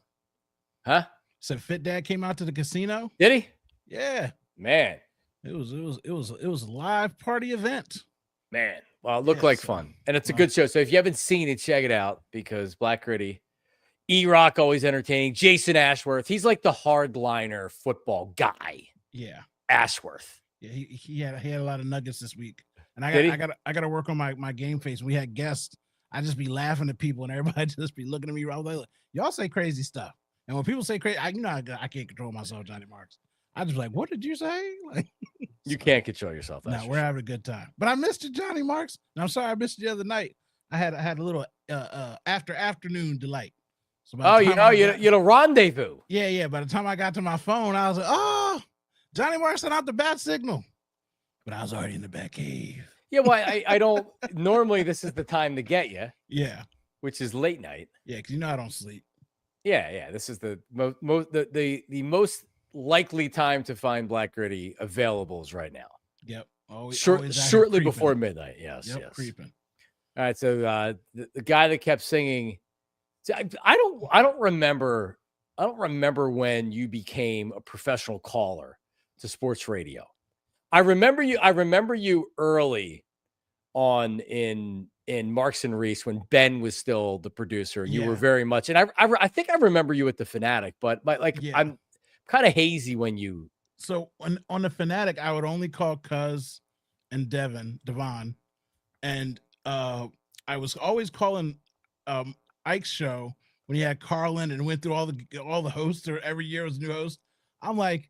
Huh? So Fit Dad came out to the casino. Did he? Yeah. Man. It was a live party event. Man. Well, it looked like fun. And it's a good show. So if you haven't seen it, check it out because Black Gritty E-Rock always entertaining. Jason Ashworth. He's like the hardliner football guy. Yeah. Ashworth. Yeah, he had a lot of nuggets this week. And Did he? I got to work on my game face. When we had guests, I just be laughing at people and everybody just be looking at me. I was like, y'all say crazy stuff. And when people say crazy, I can't control myself, Johnny Marks. I just be like, what did you say? Like, you can't control yourself. No, we're having a good time. But I missed you, Johnny Marks. And I'm sorry I missed you the other night. I had a little afternoon delight. So you had a rendezvous. Yeah. By the time I got to my phone, I was like, oh, Johnny Marks sent out the bat signal. But I was already in the bat cave. Yeah, well, I don't normally this is the time to get you. Yeah. Which is late night. Yeah, because I don't sleep. Yeah. This is the most likely time to find Black Gritty availables right now. Yep. Shortly before midnight. Yes. Creeping. All right. So the guy that kept singing. I don't remember when you became a professional caller to sports radio. I remember you early on in Marks and Reese when Ben was still the producer. You were very much, and I think I remember you at the Fanatic, but I'm kind of hazy when you. So on the Fanatic, I would only call Cuz and Devon, and I was always calling Ike's show when he had Carlin and went through all the hosts, or every year was a new host. I'm like,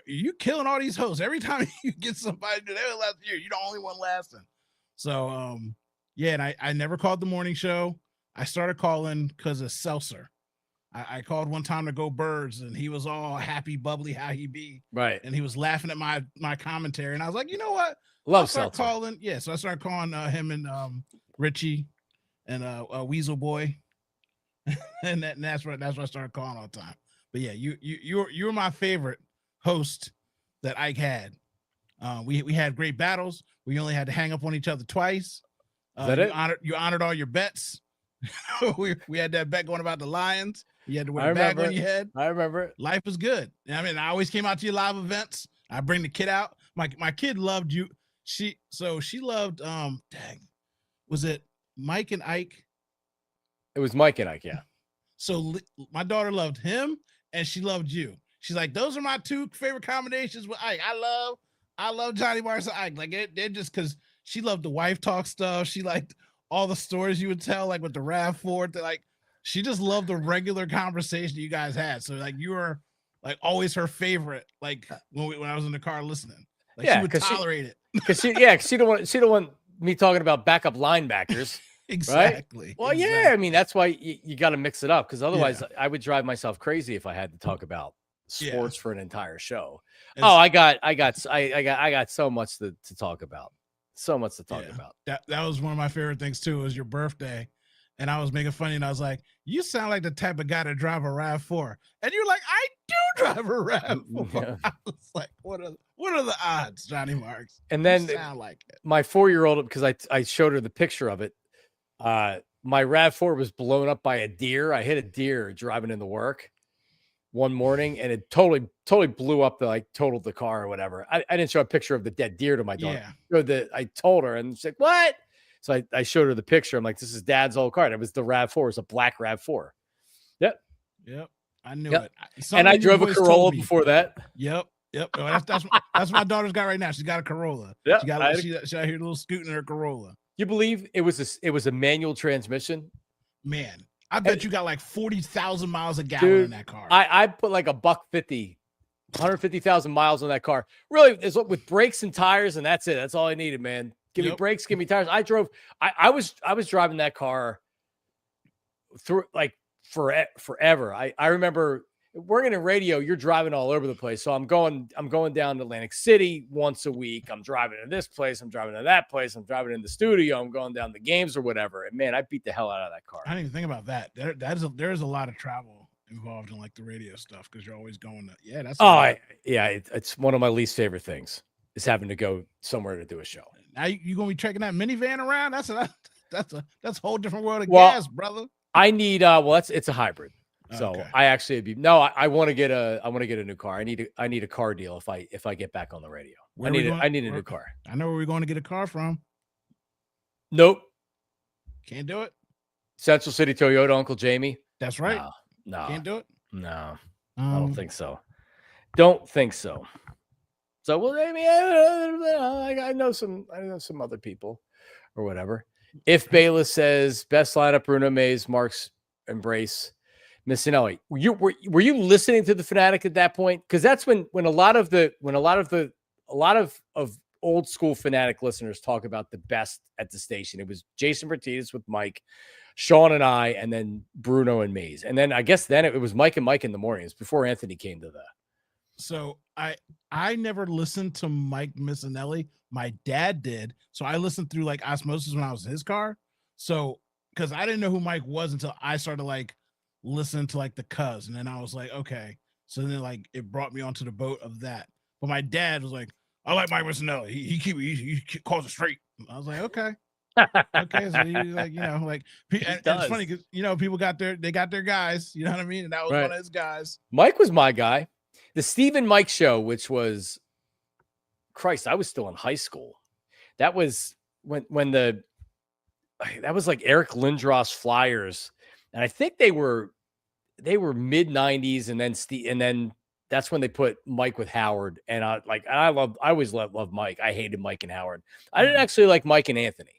you killing all these hosts every time you get somebody new. That was last year. You're the only one lasting. So and I never called the morning show. I started calling because of Seltzer. I called one time to Go Birds, and he was all happy, bubbly, how he be. Right. And he was laughing at my commentary. And I was like, you know what? Love Seltzer. So I started calling him and Richie and Weasel Boy. and that's what I started calling all the time. But yeah, you were my favorite host that Ike had. We had great battles. We only had to hang up on each other twice. Is that it? You honored all your bets. we had that bet going about the Lions. You had to wear a bag on your head. I remember it. Life was good. I mean, I always came out to your live events. I bring the kid out. My kid loved you. She loved was it Mike and Ike? It was Mike and Ike, yeah. So my daughter loved him and she loved you. She's like, those are my two favorite combinations with Ike. I love Johnny Marks and Ike. Like they're just because she loved the wife talk stuff. She liked all the stories you would tell, like with the RAV4. Like she just loved the regular conversation you guys had. So like you were like always her favorite. Like when I was in the car listening, like she would tolerate it because she don't want me talking about backup linebackers. Exactly. Right? Well, yeah. I mean, that's why you got to mix it up, because otherwise I would drive myself crazy if I had to talk about sports for an entire show. I got so much to talk about. So much to talk about. That was one of my favorite things too. It was your birthday, and I was making funny, and I was like, "You sound like the type of guy to drive a RAV4," and you're like, "I do drive a RAV4." Yeah. I was like, "What are the odds, Johnny Marks?" And then sound like it. My 4-year-old, because I showed her the picture of it. My RAV4 was blown up by a deer. I hit a deer driving into work one morning, and it totally blew up totaled the car or whatever. I didn't show a picture of the dead deer to my daughter. Yeah. I told her, and she's like, "What?" So I showed her the picture. I'm like, "This is Dad's old car." And it was the RAV4. It was a black RAV4. Yep. I knew it. And I drove a Corolla before that. Yep. Oh, that's what my daughter's got right now. She's got a Corolla. Yeah. She out here a little scooting in her Corolla. You believe it was a manual transmission? Man, I bet you got like 40,000 miles a gallon in that car. I put like $150, 150,000 miles on that car. Really, is what with brakes and tires, and that's it. That's all I needed, man. Give me brakes, give me tires. I was driving that car through like forever. I remember working in radio, you're driving all over the place. So I'm going down to Atlantic City once a week. I'm driving to this place. I'm driving to that place. I'm driving in the studio. I'm going down to games or whatever. And man, I beat the hell out of that car. I didn't even think about that. There's a lot of travel involved in like the radio stuff, because you're always going to, it's one of my least favorite things is having to go somewhere to do a show. Now you gonna be trekking that minivan around? That's a whole different world of gas, brother. I need it's a hybrid. So okay. I want to get a new car. I need a car deal if I get back on the radio. I need a new car. I know where we're going to get a car from. Nope. Can't do it. Central City Toyota, Uncle Jamie. That's right. No, Can't do it. No, I don't Um, think so. Don't think so. So, well, I mean, I know some other people or whatever. If Bayless says best lineup, Bruno Mays, Marks, Embrace, Missinelli. Were you listening to the Fanatic at that point? Because that's when a lot of old school Fanatic listeners talk about the best at the station. It was Jason Bertides with Mike, Sean and I, and then Bruno and Mays. And then I guess then it was Mike and Mike in the mornings before Anthony came to the. So I never listened to Mike Missinelli. My dad did. So I listened through like osmosis when I was in his car. So because I didn't know who Mike was until I started like listening to like the Cuz, and then I was like, okay. So then like it brought me onto the boat of that. But my dad was like, I like Mike Missinelli. He calls it straight. I was like, okay. Okay, so you like, like, and it's funny because people got their guys, you know what I mean, and that was one of his guys. Mike was my guy. The Steve and Mike show, which was, Christ, I was still in high school. That was that was like Eric Lindros Flyers, and I think they were mid '90s, and then that's when they put Mike with Howard, and I always loved Mike. I hated Mike and Howard. I didn't actually like Mike and Anthony.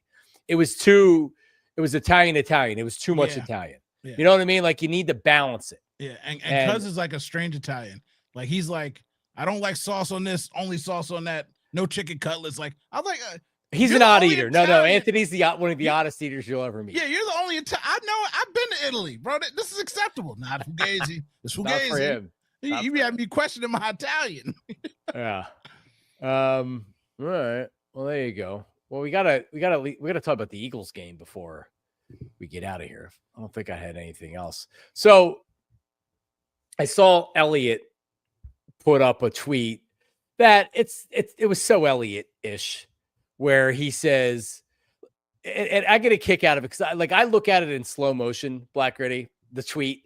It was Italian. It was too much Italian. Yeah. You know what I mean? Like you need to balance it. Yeah, and Cuz is like a strange Italian. Like he's like, I don't like sauce on this, only sauce on that. No chicken cutlets. Like I like. He's an odd eater. Italian. No, Anthony's one of the oddest eaters you'll ever meet. Yeah, you're the only Italian. I know. I've been to Italy, bro. This is acceptable. Not Fugazi. It's Fugazi. Not for him. You be having me questioning my Italian. Yeah. All right. Well, there you go. Well, we gotta talk about the Eagles game before we get out of here. I don't think I had anything else. So I saw Elliott put up a tweet that it was so Elliott-ish, where he says, and I get a kick out of it because I look at it in slow motion, Black Gritty, the tweet.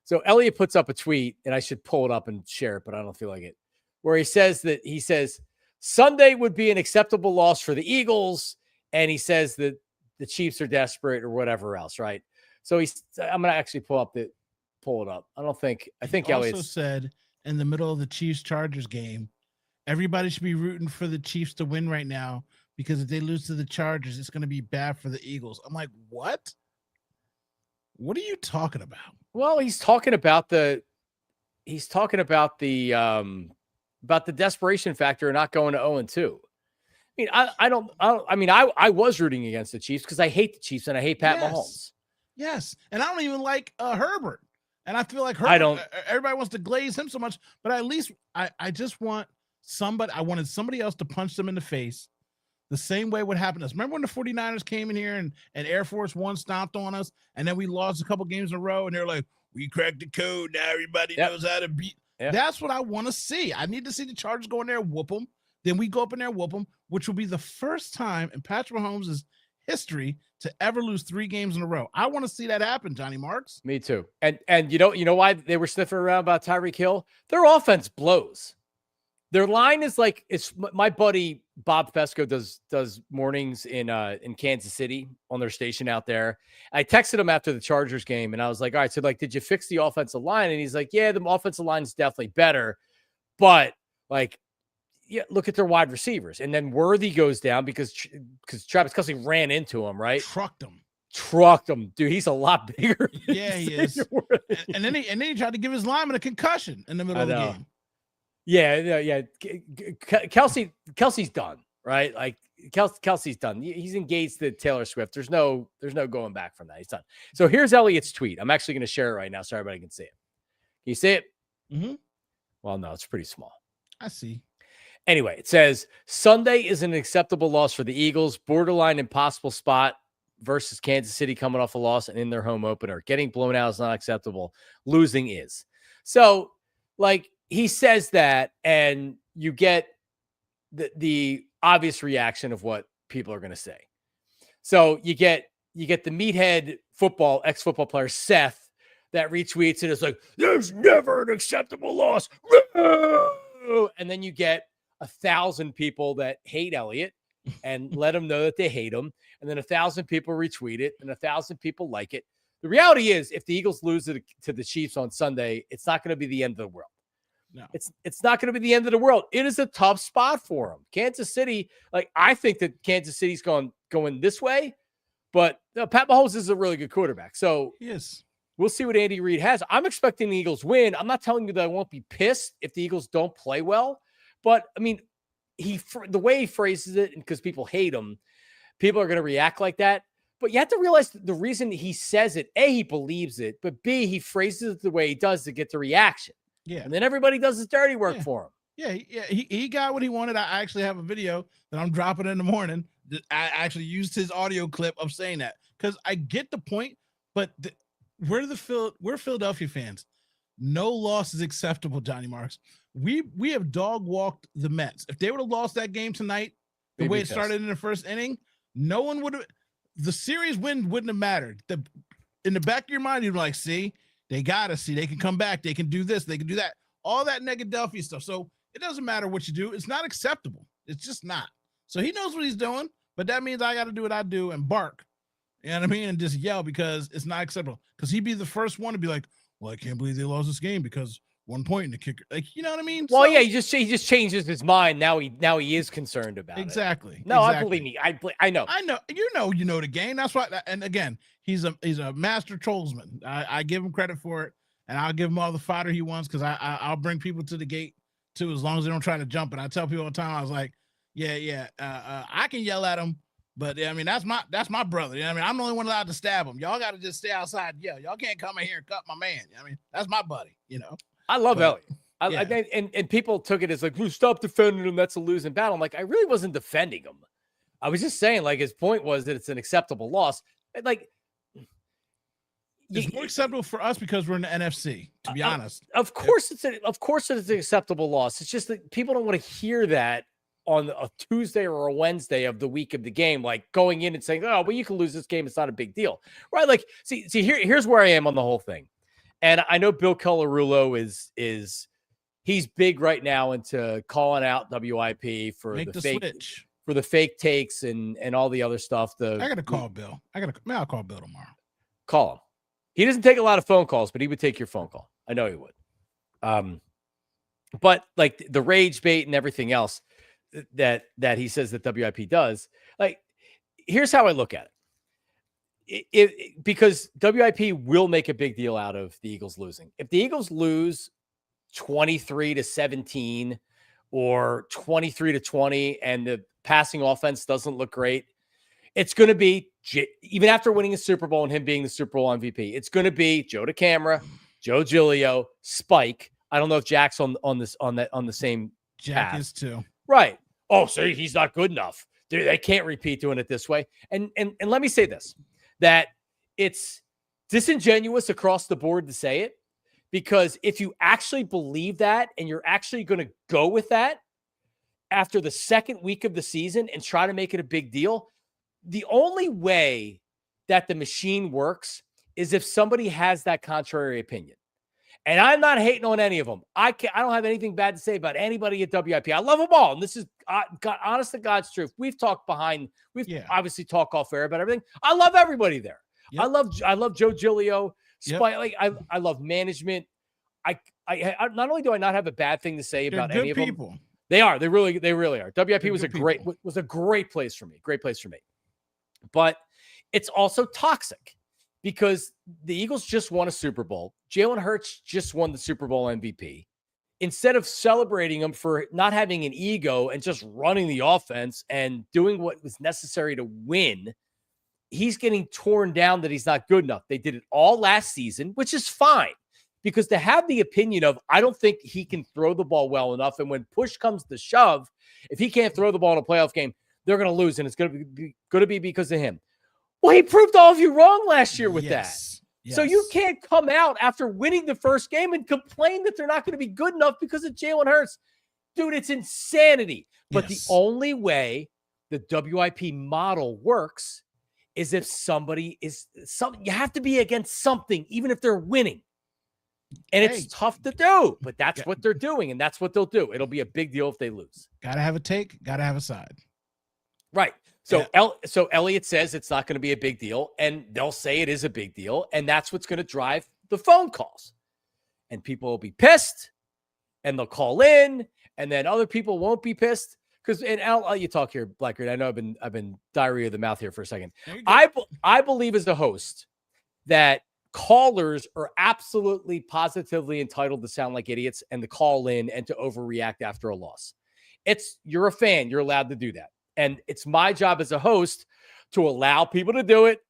So Elliott puts up a tweet, and I should pull it up and share it, but I don't feel like it, where he says Sunday would be an acceptable loss for the Eagles, and he says that the Chiefs are desperate or whatever else, right? So I'm gonna actually pull it up. I think Elliott also said in the middle of the Chiefs-Chargers game, everybody should be rooting for the Chiefs to win right now because if they lose to the Chargers, it's going to be bad for the Eagles. I'm like, what? What are you talking about? Well, he's talking about the desperation factor of not going to 0-2. I mean, I was rooting against the Chiefs because I hate the Chiefs and I hate Pat Mahomes. Yes, and I don't even like Herbert. And I feel like everybody wants to glaze him so much, but at least I just want I wanted somebody else to punch them in the face the same way what happened to us. Remember when the 49ers came in here and Air Force One stomped on us, and then we lost a couple games in a row, and they're like, we cracked the code. Now everybody knows how to beat. Yep. That's what I want to see. I need to see the Chargers go in there and whoop them. Then we go up in there and whoop them, which will be the first time in Patrick Mahomes' history to ever lose 3 games in a row. I want to see that happen, Johnny Marks. Me too. And you know why they were sniffing around about Tyreek Hill? Their offense blows. Their line is like, it's my buddy Bob Fesco does mornings in Kansas City on their station out there. I texted him after the Chargers game and I was like, all right, so like, did you fix the offensive line? And he's like, yeah, the offensive line is definitely better, but like, yeah, look at their wide receivers. And then Worthy goes down because Travis Kelce ran into him, right? Trucked him. Dude, he's a lot bigger. Yeah, he is. And then he tried to give his lineman a concussion in the middle of the game. Yeah. Kelce's done, right? Like Kelce's done. He's engaged to Taylor Swift. There's no going back from that. He's done. So here's Elliott's tweet. I'm actually going to share it right now so everybody can see it. Can you see it? Mm-hmm. Well, no, it's pretty small. I see. Anyway, it says Sunday is an acceptable loss for the Eagles. Borderline impossible spot versus Kansas City coming off a loss and in their home opener. Getting blown out is not acceptable. Losing is. So, like, he says that, and you get the obvious reaction of what people are going to say. So you get the meathead ex-football player Seth that retweets it. It's like, there's never an acceptable loss. And then you get 1,000 people that hate Elliott and let him know that they hate him. And then 1,000 people retweet it and 1,000 people like it. The reality is, if the Eagles lose to the Chiefs on Sunday, it's not going to be the end of the world. No, it's not going to be the end of the world. It is a tough spot for them. Kansas City, I think that Kansas City's going this way, but Pat Mahomes is a really good quarterback. So yes, we'll see what Andy Reid has. I'm expecting the Eagles win. I'm not telling you that I won't be pissed if the Eagles don't play well, but I mean, the way he phrases it, and because people hate him, people are going to react like that. But you have to realize the reason he says it, A, he believes it, but B, he phrases it the way he does to get the reaction. Yeah. And then everybody does his dirty work for him. Yeah. He got what he wanted. I actually have a video that I'm dropping in the morning. I actually used his audio clip of saying that because I get the point, but we're Philadelphia fans. No loss is acceptable, Johnny Marks. We have dog walked the Mets. If they would have lost that game tonight, the way it started in the first inning, no one would have. The series win wouldn't have mattered. In the back of your mind, you'd be like, see, they got us. See, they can come back. They can do this. They can do that. All that Negadelphia stuff. So it doesn't matter what you do. It's not acceptable. It's just not. So he knows what he's doing, but that means I got to do what I do and bark. You know what I mean? And just yell because it's not acceptable. Because he'd be the first one to be like, well, I can't believe they lost this game because 1 point in the kicker. Like, you know what I mean? Well, yeah, he just changes his mind. Now he is concerned about it. Exactly. No, I believe me. I know. You know the game. That's why. And again, he's a master trollsman. I give him credit for it, and I'll give him all the fodder he wants because I'll bring people to the gate too as long as they don't try to jump. And I tell people all the time, I was like, I can yell at him, but I mean that's my brother. You know what I mean? I'm the only one allowed to stab him. Y'all got to just stay outside. Yeah, y'all can't come in here and cut my man. I mean that's my buddy. You know. I love Elliott. And people took it as like, stop defending him. That's a losing battle. I'm like, I really wasn't defending him. I was just saying, like, his point was that it's an acceptable loss. Like, it's more acceptable for us because we're in the NFC. To be honest, of course it's an acceptable loss. It's just that people don't want to hear that on a Tuesday or a Wednesday of the week of the game, like going in and saying, oh, well, you can lose this game. It's not a big deal, right? Like, see, here's where I am on the whole thing. And I know Bill Colarulo he's big right now into calling out WIP for the fake takes and all the other stuff. I got to call Bill. I'll call Bill tomorrow. Call him. He doesn't take a lot of phone calls, but he would take your phone call. I know he would. But like the rage bait and everything else that he says that WIP does, like, here's how I look at it. Because WIP will make a big deal out of the Eagles losing. If the Eagles lose 23-17 or 23-20 and the passing offense doesn't look great, it's going to be, even after winning a Super Bowl and him being the Super Bowl MVP, it's going to be Joe DeCamara, Joe Giglio, Spike. I don't know if Jack's on the same Jack path. Is too. Right. Oh, so he's not good enough. They can't repeat doing it this way. And let me say this, that it's disingenuous across the board to say it, because if you actually believe that and you're actually going to go with that after the second week of the season and try to make it a big deal, the only way that the machine works is if somebody has that contrary opinion. And I'm not hating on any of them. I don't have anything bad to say about anybody at WIP. I love them all. And this is honest to God's truth. We've obviously talked off air about everything. I love everybody there. Yep. I love Joe Giglio. Spike. Like I love management. I not only do I not have a bad thing to say about any of them. They are. They really are. WIP was a great place for me. Great place for me. But it's also toxic because the Eagles just won a Super Bowl. Jalen Hurts just won the Super Bowl MVP. Instead of celebrating him for not having an ego and just running the offense and doing what was necessary to win, he's getting torn down that he's not good enough. They did it all last season, which is fine, because to have the opinion of, I don't think he can throw the ball well enough, and when push comes to shove, if he can't throw the ball in a playoff game, they're going to lose, and it's going to be because of him. Well, he proved all of you wrong last year with that. Yes. So you can't come out after winning the first game and complain that they're not going to be good enough because of Jalen Hurts. Dude, it's insanity. But the only way the WIP model works is if you have to be against something, even if they're winning. And it's tough to do, but that's what they're doing, and that's what they'll do. It'll be a big deal if they lose. Got to have a take, got to have a side. Right. So so Elliot says it's not going to be a big deal, and they'll say it is a big deal, and that's what's going to drive the phone calls. And people will be pissed, and they'll call in, and then other people won't be pissed. Because, and I'll let you talk here, Blackbeard. I know I've been diarrhea of the mouth here for a second. I believe as a host that callers are absolutely positively entitled to sound like idiots and to call in and to overreact after a loss. You're a fan. You're allowed to do that. And it's my job as a host to allow people to do it.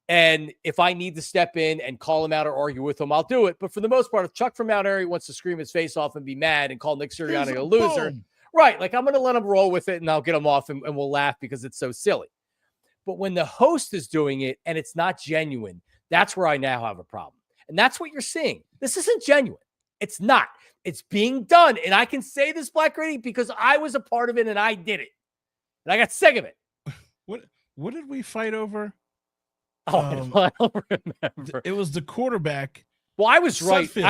And if I need to step in and call them out or argue with them, I'll do it. But for the most part, if Chuck from Mount Airy wants to scream his face off and be mad and call Nick Sirianni a loser, right, like I'm going to let him roll with it and I'll get him off and we'll laugh because it's so silly. But when the host is doing it and it's not genuine, that's where I now have a problem. And that's what you're seeing. This isn't genuine. It's not. It's being done. And I can say this, Black Grady, because I was a part of it and I did it. And I got sick of it. What did we fight over? I don't remember. It was the quarterback. Well, I was right. Sudfield.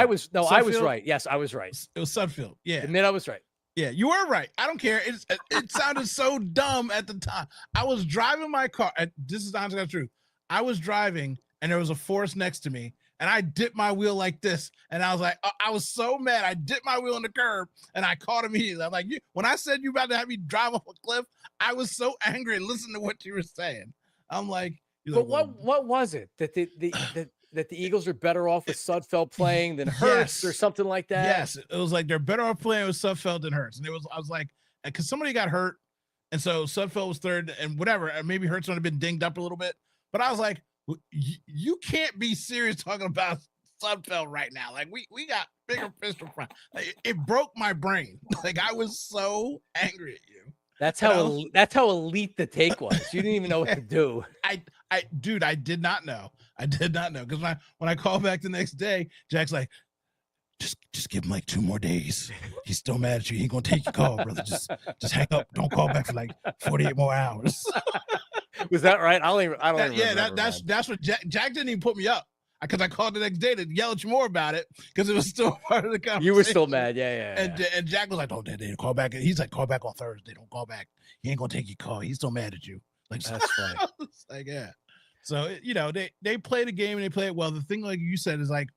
I was right. Yes, I was right. It was Sudfield. Yeah. Admit I was right. Yeah, you were right. I don't care. It sounded so dumb at the time. I was driving my car. This is honestly the truth. I was driving and there was a forest next to me. And I dipped my wheel like this. And I was like, I was so mad. I dipped my wheel on the curb and I caught immediately. I'm like, when I said you about to have me drive off a cliff, I was so angry and listened to what you were saying. I'm like, but what was it that that the Eagles are better off with Sudfeld playing than Hurts or something like that? Yes, it was like they're better off playing with Sudfeld than Hurts. And I was like, because somebody got hurt, and so Sudfeld was third, and whatever. And maybe Hurts would have been dinged up a little bit, but I was like, you can't be serious talking about Sudfeld right now. Like we got bigger fish to fry. Like, it broke my brain. Like I was so angry at you. That's how elite the take was. You didn't even know what to do. Dude, I did not know. I did not know, because when I called back the next day, Jack's like, just give him like 2 more days. He's still mad at you. He ain't gonna take your call, brother. Just hang up. Don't call back for like 48 more hours. Was that right? I don't even remember. That's what Jack didn't even put me up, because I called the next day to yell at you more about it, because it was still part of the conversation. You were still mad, yeah. And Jack was like, "Oh, they didn't call back." He's like, "Call back on Thursday. Don't call back. He ain't gonna take your call. He's still mad at you." Like, that's funny. Like, yeah. So they play the game and they play it well. The thing, like you said, is like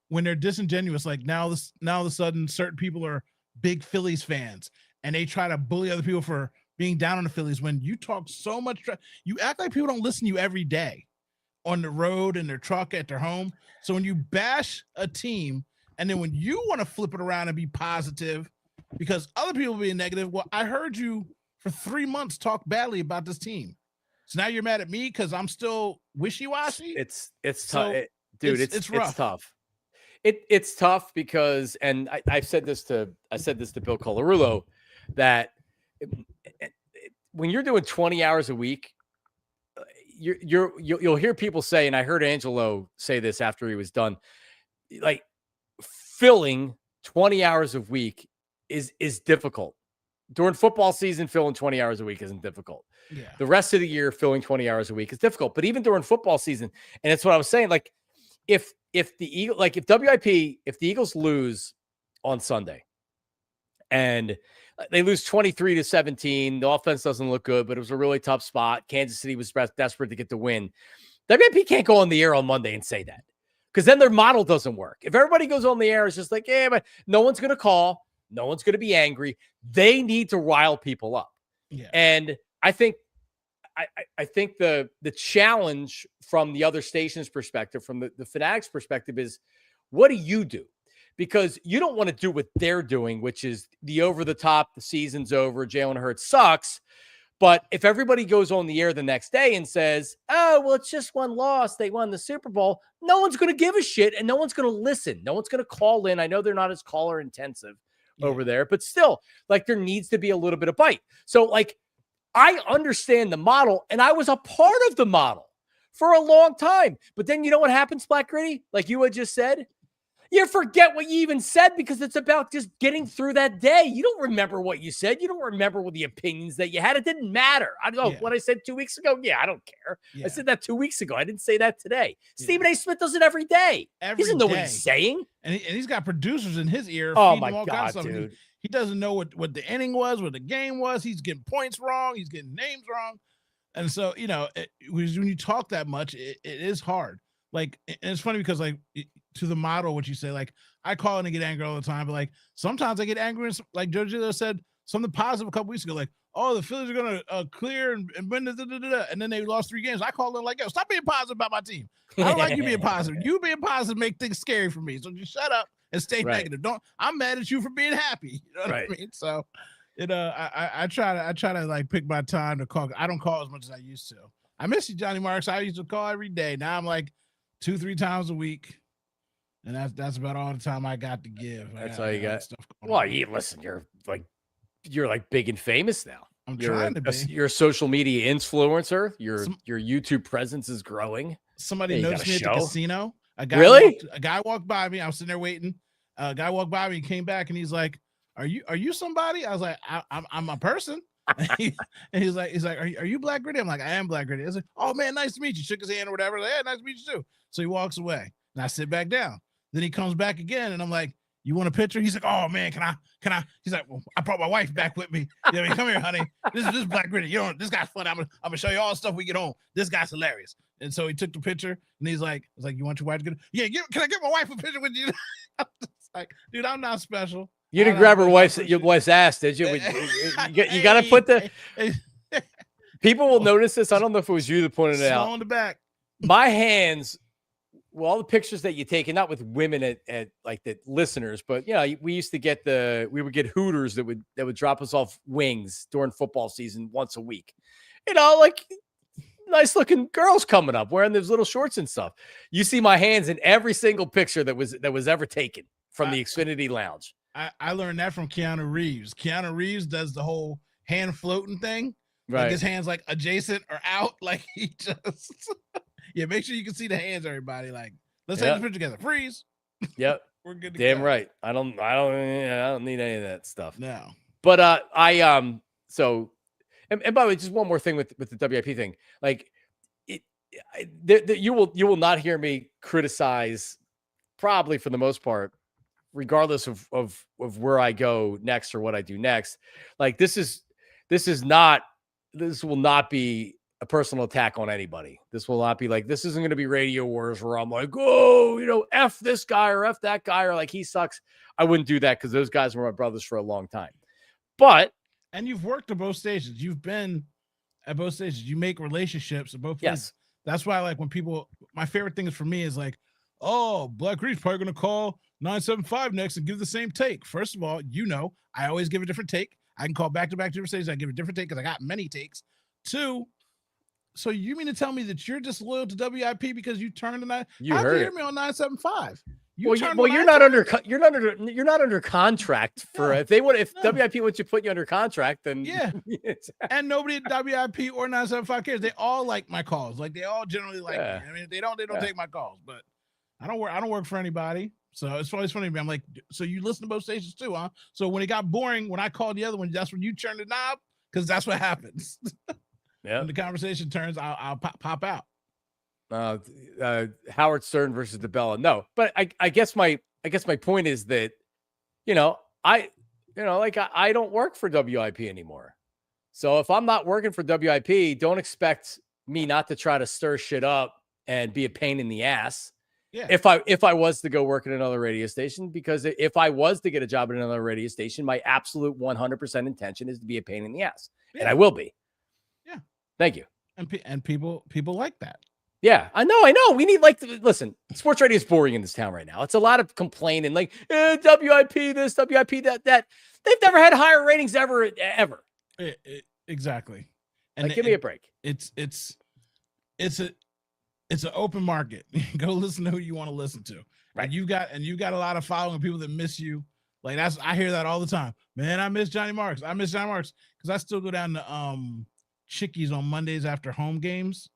when they're disingenuous. Like now all of a sudden, certain people are big Phillies fans and they try to bully other people for being down on the Phillies. When you talk so much, you act like people don't listen to you every day on the road, in their truck, at their home. So when you bash a team, and then when you want to flip it around and be positive because other people being negative, well, I heard you for 3 months talk badly about this team. So now you're mad at me because I'm still wishy-washy. It's tough, dude. It's rough. It's tough. It's tough because, and I said this to Bill Colarulo, that when you're doing 20 hours a week, you'll hear people say, and I heard Angelo say this after he was done, like filling 20 hours a week is difficult. During football season, filling 20 hours a week isn't difficult. Yeah. The rest of the year, filling 20 hours a week is difficult. But even during football season, and it's what I was saying, like if the Eagles lose on Sunday and they lose 23-17, the offense doesn't look good, but it was a really tough spot. Kansas City was desperate to get the win. WIP can't go on the air on Monday and say that, because then their model doesn't work. If everybody goes on the air, it's just like, but no one's going to call. No one's going to be angry. They need to rile people up. Yeah. And I think the challenge from the other station's perspective, from the Fanatics perspective, is what do you do? Because you don't want to do what they're doing, which is the over the top, the season's over, Jalen Hurts sucks. But if everybody goes on the air the next day and says, oh, well, it's just one loss, they won the Super Bowl, no one's going to give a shit and no one's going to listen. No one's going to call in. I know they're not as caller intensive over there, but still, like, there needs to be a little bit of bite. So, like, I understand the model, and I was a part of the model for a long time. But then you know what happens, Black Gritty? Like you had just said, you forget what you even said because it's about just getting through that day. You don't remember what you said. You don't remember what the opinions that you had. It didn't matter. I don't know what I said 2 weeks ago. Yeah, I don't care. I said that 2 weeks ago. I didn't say that today. Stephen A. Smith does it every day. He doesn't know what he's saying. And he's got producers in his ear. Oh, my God, dude. He doesn't know what the inning was, what the game was. He's getting points wrong. He's getting names wrong. And so, when you talk that much, it is hard. Like, and it's funny because, like, to the model, what you say, like, I call in and get angry all the time, but like sometimes I get angry. Like Jojo said something positive a couple weeks ago, like, oh, the Phillies are going to clear and win, and then they lost 3 games. I called in like, yo, stop being positive about my team. I don't like you being positive. You being positive make things scary for me. So just shut up and stay negative. I'm mad at you for being happy. You know what I mean? So, I try to like pick my time to call. I don't call as much as I used to. I miss you, Johnny Marks. I used to call every day. Now I'm like 2-3 times a week, and that's about all the time I got to give. That's all you got. Stuff well, listen, you're like big and famous now. You're a social media influencer. Your YouTube presence is growing. Somebody noticed me at the casino. A guy walked by me. I was sitting there waiting. A guy walked by me, came back, and he's like, Are you somebody? I was like, I'm a person. and he's like, are you Black Gritty? I'm like, I am Black Gritty. I was like, oh man, nice to meet you. Shook his hand or whatever. Like, yeah, nice to meet you too. So he walks away, and I sit back down. Then he comes back again, and I'm like, you want a picture? He's like, oh man, can I? He's like, well, I brought my wife back with me. Yeah, I mean, come here, honey. This is Black Gritty. This guy's fun. I'm gonna show you all the stuff we get on. This guy's hilarious. And so he took the picture, and he's like, you want your wife to get? Yeah, can I get my wife a picture with you? I'm just like, dude, I'm not special. You didn't grab your wife's ass, did you? You got to put the. People will notice this. I don't know if it was you that pointed it out. On the back. My hands, well, all the pictures that you take, and not with women at like the listeners, but we used to get we would get Hooters that would drop us off wings during football season once a week. Like nice looking girls coming up wearing those little shorts and stuff. You see my hands in every single picture that was ever taken from the Xfinity Lounge. I learned that from Keanu Reeves. Keanu Reeves does the whole hand floating thing. Right. Like his hands like adjacent or out. Like he just make sure you can see the hands, everybody. Like, let's take this picture together. Freeze. Yep. We're good to Damn go. right. I don't need any of that stuff. No. But so and by the way, just one more thing with the WIP thing. Like you will not hear me criticize, probably for the most part, regardless of where I go next or what I do next. Like this will not be a personal attack on anybody. This will not be like, this isn't going to be Radio Wars where I'm like, oh, F this guy or F that guy, or like he sucks. I wouldn't do that because those guys were my brothers for a long time. And you've worked at both stations. You've been at both stations. You make relationships at both places. Yes. That's why, like, when people, my favorite thing is for me is like, oh, Black Reed's probably going to call 975 next and give the same take. First of all, I always give a different take. I can call back-to-back different stations. I give a different take because I got many takes. 2, so you mean to tell me that you're disloyal to WIP because you turned the night? You heard hear me on 975. You're not under contract for if WIP wants to put you under contract, then yeah. And nobody at WIP or 975 cares. They all like my calls. Like they all generally like me. I mean, they don't take my calls, but I don't work for anybody. So it's always funny to me. I'm like, so you listen to both stations too, huh? So when it got boring, when I called the other one, that's when you turned the knob, because that's what happens. Yeah. When the conversation turns, I'll pop out. Howard Stern versus DeBella. No, but I guess my point is that, I don't work for WIP anymore. So if I'm not working for WIP, don't expect me not to try to stir shit up and be a pain in the ass. Yeah. If I was to go work at another radio station, because if I was to get a job at another radio station, my absolute 100% intention is to be a pain in the ass, and I will be. Yeah. Thank you. And people like that. Yeah, I know. We need listen, sports radio is boring in this town right now. It's a lot of complaining, like WIP this, WIP that. They've never had higher ratings ever. Exactly. And give me a break. It's an open market. Go listen to who you want to listen to. Right. And you've got a lot of following people that miss you. Like I hear that all the time. Man, I miss Johnny Marks. Because I still go down to Chickies on Mondays after home games.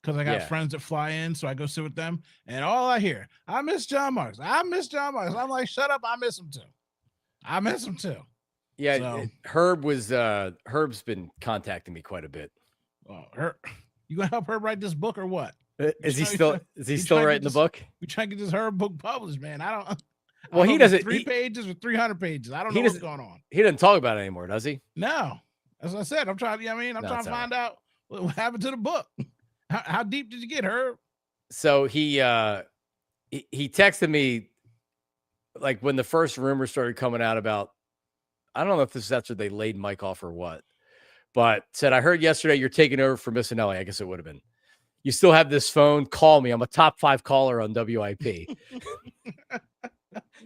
Because I got friends that fly in, so I go sit with them. And all I hear, I miss John Marks. I'm like, shut up, I miss him too. Yeah, so, Herb's been contacting me quite a bit. Oh, you gonna help Herb write this book or what? Is he still writing the book? We try to get this Herb book published, man. Well, he doesn't. 3 pages or 300 pages. I don't know what's going on. He doesn't talk about it anymore, does he? No. As I said, I'm trying. I'm trying to find out What happened to the book? How deep did you get, Herb? So he texted me like when the first rumors started coming out about, I don't know if this is after they laid Mike off or what, but said, I heard yesterday you're taking over for Missinelli. I guess it would have been. You still have this phone. Call me. I'm a top 5 caller on WIP.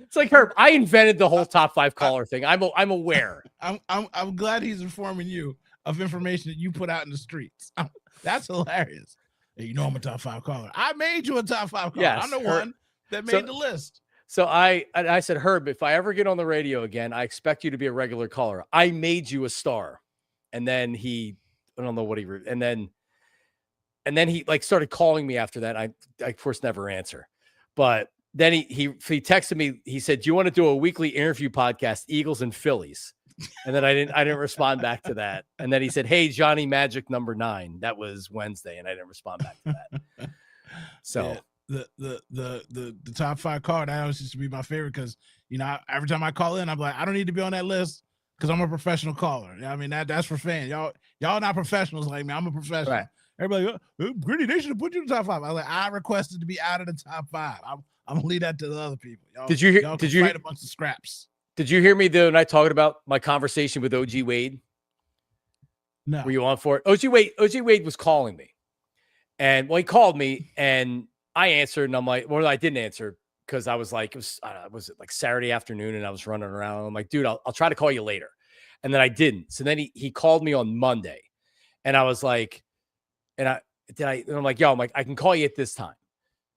It's like, Herb, I invented the whole top 5 caller thing. I'm aware. I'm glad he's informing you of information that you put out in the streets. That's hilarious. Hey, you know I'm a top 5 caller. I made you a top 5 caller. Yes, I'm the one that made the list. So I said, Herb, if I ever get on the radio again, I expect you to be a regular caller. I made you a star. And then I don't know what and then he like started calling me after that. I of course never answer, but then he texted me. He said, do you want to do a weekly interview podcast, Eagles and Phillies? And then I didn't respond back to that. And then he said, hey, Johnny Magic number 9. That was Wednesday. And I didn't respond back to that. So yeah, the top 5 caller, that always used to be my favorite. Cause every time I call in, I'm like, I don't need to be on that list because I'm a professional caller. I mean, that's for fans. Y'all not professionals like me. I'm a professional. Right. Everybody, Gritty, they should have put you in the top 5. I was like, I requested to be out of the top 5. I'm gonna leave that to the other people. Did you fight a bunch of scraps? Did you hear me the night talking about my conversation with OG Wade? No. Were you on for it? OG Wade was calling me, and he called me, and I answered, and I'm like, well, I didn't answer because I was like, was it like Saturday afternoon, and I was running around. I'm like, dude, I'll try to call you later, and then I didn't. So then he called me on Monday, and I was like, and I'm like, yo, I can call you at this time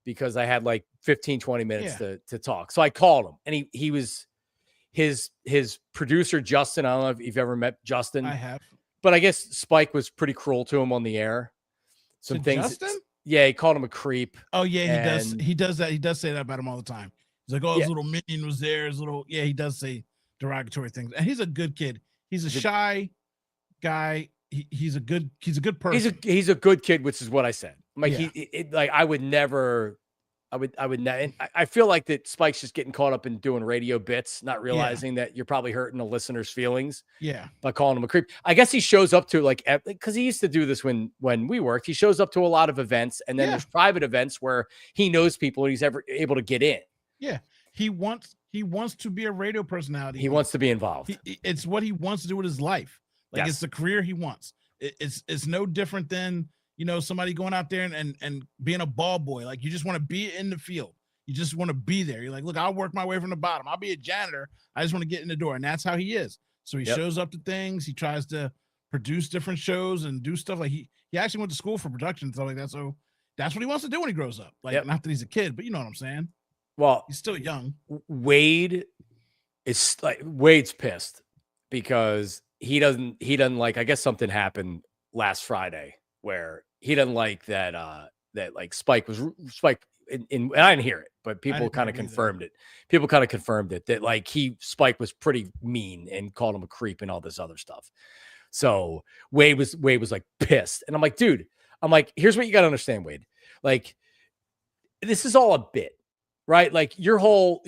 because I had like 15, 20 minutes to talk. So I called him, and he was his producer, Justin. I don't know if you've ever met Justin. I have. But I guess Spike was pretty cruel to him on the air. Some things. Justin? Yeah, he called him a creep. Oh, yeah, he does. He does that. He does say that about him all the time. He's like, oh, his little minion was there. He does say derogatory things. And he's a good kid. He's a shy guy. He's a good person. He's a good kid, which is what I said. Like I would never. And I feel like that Spike's just getting caught up in doing radio bits, not realizing that you're probably hurting the listener's feelings. Yeah. By calling him a creep. I guess he shows up to because he used to do this when we worked. He shows up to a lot of events, and then there's private events where he knows people and he's ever able to get in. Yeah. He wants to be a radio personality. He wants to be involved. It's what he wants to do with his life. Like it's the career he wants. It's no different than somebody going out there and being a ball boy. Like you just want to be in the field. You just want to be there. You're like, look, I'll work my way from the bottom. I'll be a janitor. I just want to get in the door. And that's how he is. So he shows up to things. He tries to produce different shows and do stuff. Like he actually went to school for production and stuff like that. So that's what he wants to do when he grows up. Like not that he's a kid, but you know what I'm saying? Well, he's still young. Wade's pissed because he doesn't like, I guess something happened last Friday where he doesn't like that like Spike and I didn't hear it, but people kind of confirmed it. People kind of confirmed it that like Spike was pretty mean and called him a creep and all this other stuff. So Wade was like pissed. And I'm like, dude, here's what you got to understand, Wade. Like, this is all a bit, right? Like your whole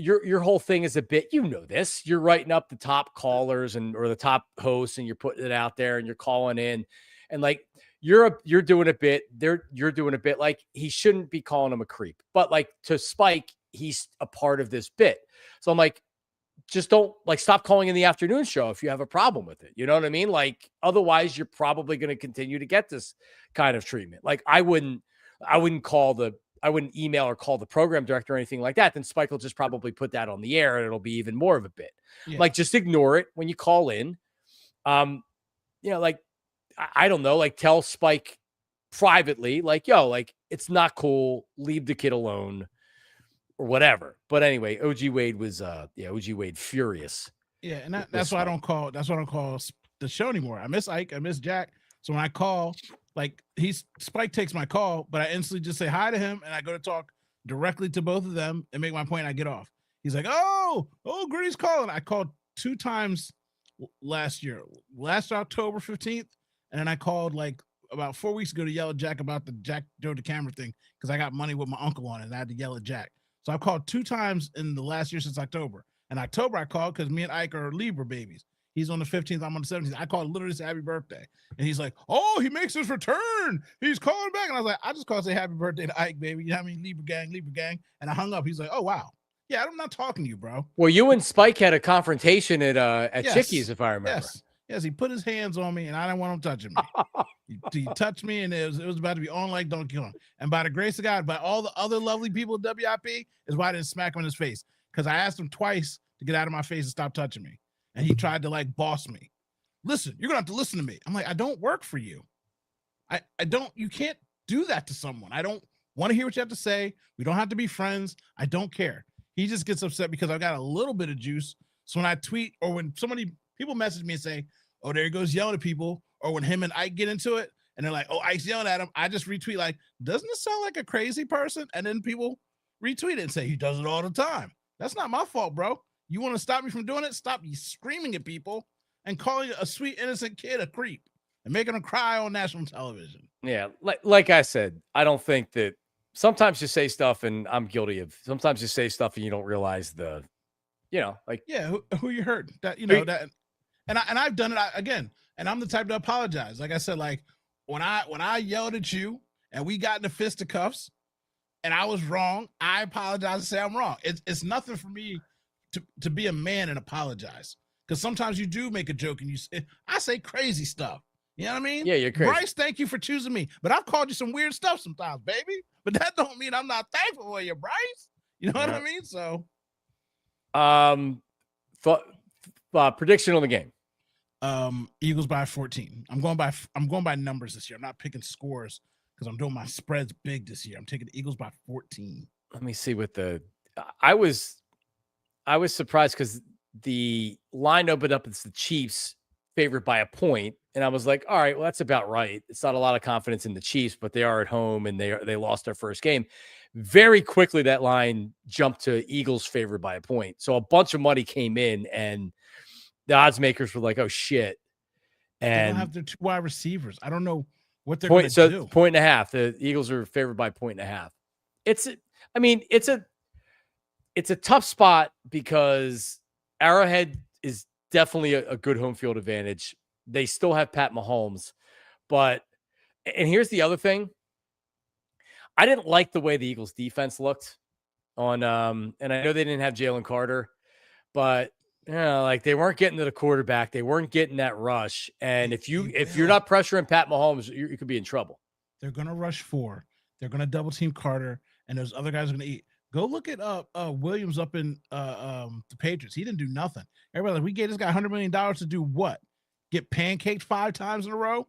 thing is a bit, this, you're writing up the top callers or the top hosts and you're putting it out there and you're calling in and like, you're doing a bit. You're doing a bit. Like he shouldn't be calling him a creep, but like to Spike, he's a part of this bit. So I'm like, just don't stop calling in the afternoon show if you have a problem with it. You know what I mean? Like otherwise, you're probably going to continue to get this kind of treatment. Like I wouldn't email or call the program director or anything like that. Then Spike will just probably put that on the air and it'll be even more of a bit. Yeah. Like just ignore it when you call in. Like. I don't know, like tell Spike privately, like, yo, like it's not cool. Leave the kid alone or whatever. But anyway, OG Wade was, OG Wade furious. Yeah. And that's why I don't call the show anymore. I miss Ike. I miss Jack. So when I call, like Spike takes my call, but I instantly just say hi to him. And I go to talk directly to both of them and make my point. And I get off. He's like, oh, Gritty's calling. I called 2 times last October 15th. And then I called like about 4 weeks ago to yell at Jack about the Jack drove the camera thing because I got money with my uncle on it and I had to yell at Jack. So I've called 2 times in the last year since October. And October I called because me and Ike are Libra babies. He's on the 15th. I'm on the 17th. I called literally say happy birthday. And he's like, oh, he makes his return. He's calling back. And I was like, I just called to say happy birthday to Ike, baby. You know what I mean? Libra gang. And I hung up. He's like, oh, wow. Yeah, I'm not talking to you, bro. Well, you and Spike had a confrontation at Yes. Chickies, if I remember. Yes, he put his hands on me, and I didn't want him touching me. he touched me, and it was about to be on like Donkey Kong. And by the grace of God, by all the other lovely people at WIP, is why I didn't smack him in his face. Because I asked him twice to get out of my face and stop touching me. And he tried to like boss me. Listen, you're gonna have to listen to me. I'm like, I don't work for you. I don't, you can't do that to someone. I don't want to hear what you have to say. We don't have to be friends. I don't care. He just gets upset because I've got a little bit of juice. So when I tweet or when people message me and say, oh, there he goes yelling at people, or when him and Ike get into it and they're like, oh, Ike's yelling at him, I just retweet like, doesn't it sound like a crazy person? And then people retweet it and say, he does it all the time. That's not my fault, bro. You want to stop me from doing it? Stop screaming at people and calling a sweet, innocent kid a creep and making him cry on national television. Yeah, like I said, I don't think that sometimes you say stuff, and I'm guilty of sometimes you say stuff and you don't realize like, yeah, who you hurt, that, that. And I've done it again, and I'm the type to apologize. Like I said, like when I yelled at you and we got into fisticuffs and I was wrong, I apologize and say I'm wrong. It's nothing for me to be a man and apologize, because sometimes you do make a joke and I say crazy stuff. You know what I mean? Yeah, you're crazy. Bryce, thank you for choosing me, but I've called you some weird stuff sometimes, baby. But that don't mean I'm not thankful for you, Bryce. You know what I mean? So, prediction on the game. Eagles by 14. I'm going by numbers this year. I'm not picking scores because I'm doing my spreads big this year. I'm taking the Eagles by 14. Let me see what I was surprised because the line opened up. It's the Chiefs favored by a point, and I was like, all right, well, that's about right. It's not a lot of confidence in the Chiefs, but they are at home and they lost their first game. Very quickly, that line jumped to Eagles favored by a point. So a bunch of money came in, and the odds makers were like, oh shit. And they don't have their 2 wide receivers. I don't know what they're going to do. Point and a half. The Eagles are favored by 1.5. It's a tough spot because Arrowhead is definitely a good home field advantage. They still have Pat Mahomes, and here's the other thing. I didn't like the way the Eagles defense looked and I know they didn't have Jalen Carter, but like they weren't getting to the quarterback. They weren't getting that rush. And if you're not pressuring Pat Mahomes, you could be in trouble. They're going to rush 4. They're going to double team Carter, and those other guys are going to eat. Go look at Williams up in the Patriots. He didn't do nothing. Everybody, we gave this guy $100 million to do what? Get pancaked 5 times in a row?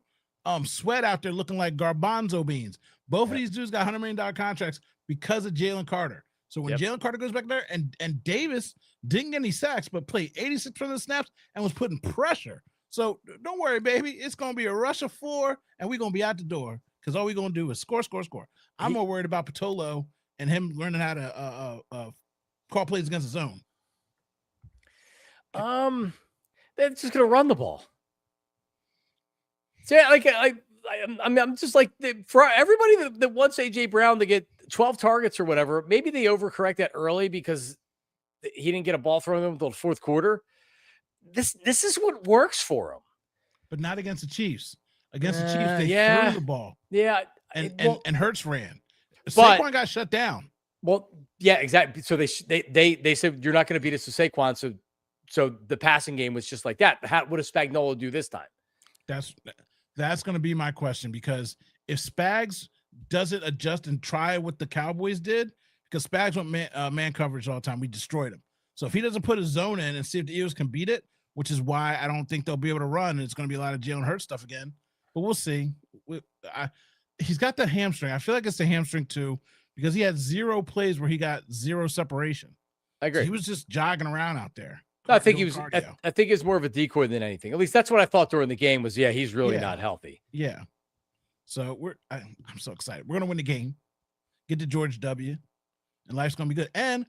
Sweat out there looking like garbanzo beans. Both of these dudes got $100 million contracts because of Jalen Carter. So when Jalen Carter goes back there, and Davis didn't get any sacks, but played 86% of the snaps and was putting pressure. So don't worry, baby. It's going to be a rush of 4, and we're going to be out the door because all we're going to do is score. I'm more worried about Patolo and him learning how to call plays against his own. They're just going to run the ball. So, I'm just like, for everybody that wants A.J. Brown to get 12 targets or whatever, maybe they overcorrect that early because he didn't get a ball thrown until the fourth quarter. This is what works for him. But not against the Chiefs. Against the Chiefs, they threw the ball. Yeah. And Hurts ran. Saquon got shut down. Well, yeah, exactly. So they said, you're not going to beat us with Saquon. So the passing game was just like that. What does Spagnuolo do this time? That's going to be my question, because if Spags doesn't adjust and try what the Cowboys did, because Spags went man coverage all the time, we destroyed him. So if he doesn't put his zone in and see if the Eagles can beat it, which is why I don't think they'll be able to run, and it's going to be a lot of Jalen Hurts stuff again. But we'll see. He's got that hamstring. I feel like it's a hamstring too, because he had 0 plays where he got 0 separation. I agree. So he was just jogging around out there. I think he was. I think it's more of a decoy than anything. At least that's what I thought during the game. Was he's really not healthy. Yeah. So I'm so excited. We're gonna win the game, get to George W, and life's gonna be good. And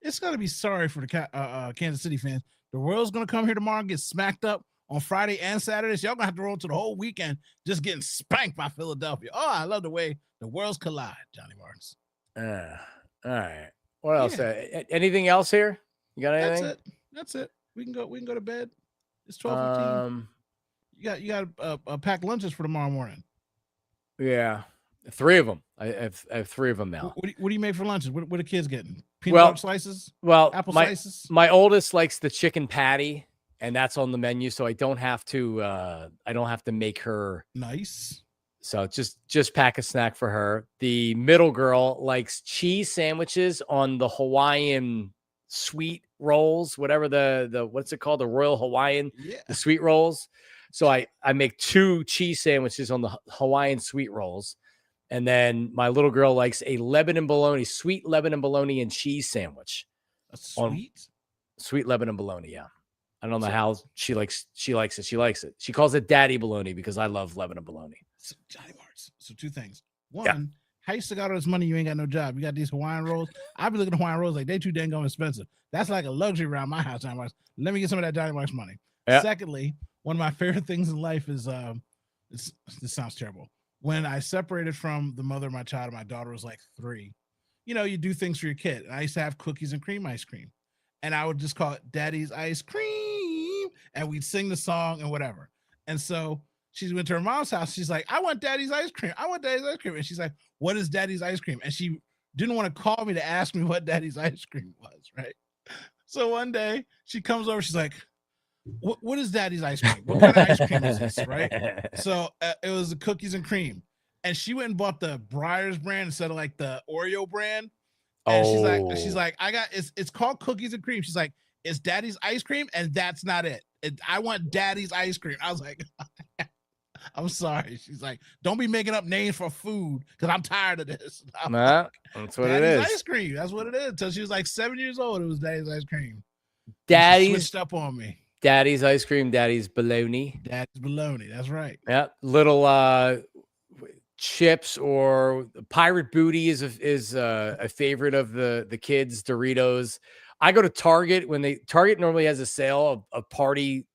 it's gonna be sorry for the Kansas City fans. The Royals gonna come here tomorrow and get smacked up on Friday and Saturday. So y'all gonna have to roll to the whole weekend just getting spanked by Philadelphia. Oh, I love the way the worlds collide, Johnny Marks. All right. What else? Anything else here? You got anything? That's it. We can go to bed. It's 12:15. You got packed lunches for tomorrow morning. Yeah, 3 of them. I have 3 of them now. What do you make for lunches? What are the kids getting? Peanut butter slices? Apple slices? My oldest likes the chicken patty, and that's on the menu, so I don't have to make her. Nice. So just pack a snack for her. The middle girl likes cheese sandwiches on the Hawaiian sweet rolls, whatever the what's it called? The Royal Hawaiian, the sweet rolls. So I make 2 cheese sandwiches on the Hawaiian sweet rolls. And then my little girl likes a Lebanon bologna, sweet Lebanon bologna and cheese sandwich. A sweet Lebanon bologna, yeah. I don't know how she likes it. She likes it. She calls it daddy bologna because I love Lebanon bologna. So, Johnny Marks. So 2 things. One, how you still got all this money? You ain't got no job. You got these Hawaiian rolls. I be looking at Hawaiian rolls like they too dang go expensive. That's like a luxury around my house, Johnny Marks. Let me get some of that Johnny Marks money. Yep. Secondly, one of my favorite things in life is this sounds terrible. When I separated from the mother of my child, my daughter was like 3. You know, you do things for your kid. And I used to have cookies and cream ice cream. And I would just call it Daddy's Ice Cream. And we'd sing the song and whatever. And so she went to her mom's house. She's like, I want Daddy's ice cream. I want Daddy's ice cream. And she's like, what is Daddy's ice cream? And she didn't want to call me to ask me what Daddy's ice cream was, right? So one day she comes over. She's like, what is Daddy's ice cream? What kind of ice cream is this, right? So it was the cookies and cream. And she went and bought the Breyers brand instead of like the Oreo brand. And she's like, I got it's called cookies and cream. She's like, it's Daddy's ice cream, and that's not it. I want Daddy's ice cream. I was like, I'm sorry. She's like, don't be making up names for food because I'm tired of this. Nah, that's what it is. Daddy's ice cream. That's what it is. Until she was like 7 years old, it was Daddy's ice cream. Daddy's switched up on me. Daddy's ice cream, Daddy's bologna. Daddy's bologna. That's right. Yeah, little chips or Pirate Booty is a favorite of the kids. Doritos. I go to Target Target normally has a sale of party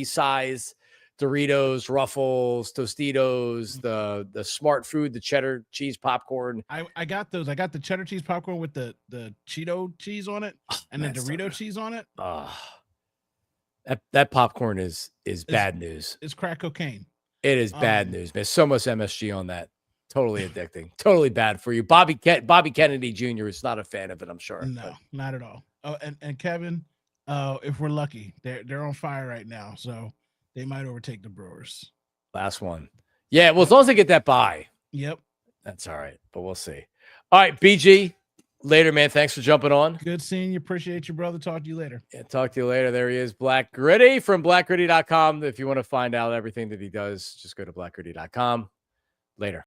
size Doritos, Ruffles, Tostitos, the Smart Food, the cheddar cheese popcorn. I got those. I got the cheddar cheese popcorn with the Cheeto cheese on it and the Dorito cheese on it. That popcorn is bad news. It's crack cocaine. It is bad news. There's so much MSG on that. Totally addicting. Totally bad for you. Bobby Kennedy Jr. is not a fan of it, I'm sure. No, not at all. Oh, and Kevin, if we're lucky, they're on fire right now, so they might overtake the Brewers. Last one. Yeah, well, as long as they get that bye. Yep. That's all right, but we'll see. All right, BG. Later, man. Thanks for jumping on. Good seeing you. Appreciate you, brother. Talk to you later. Yeah, talk to you later. There he is, Black Gritty from blackgritty.com. If you want to find out everything that he does, just go to blackgritty.com. Later.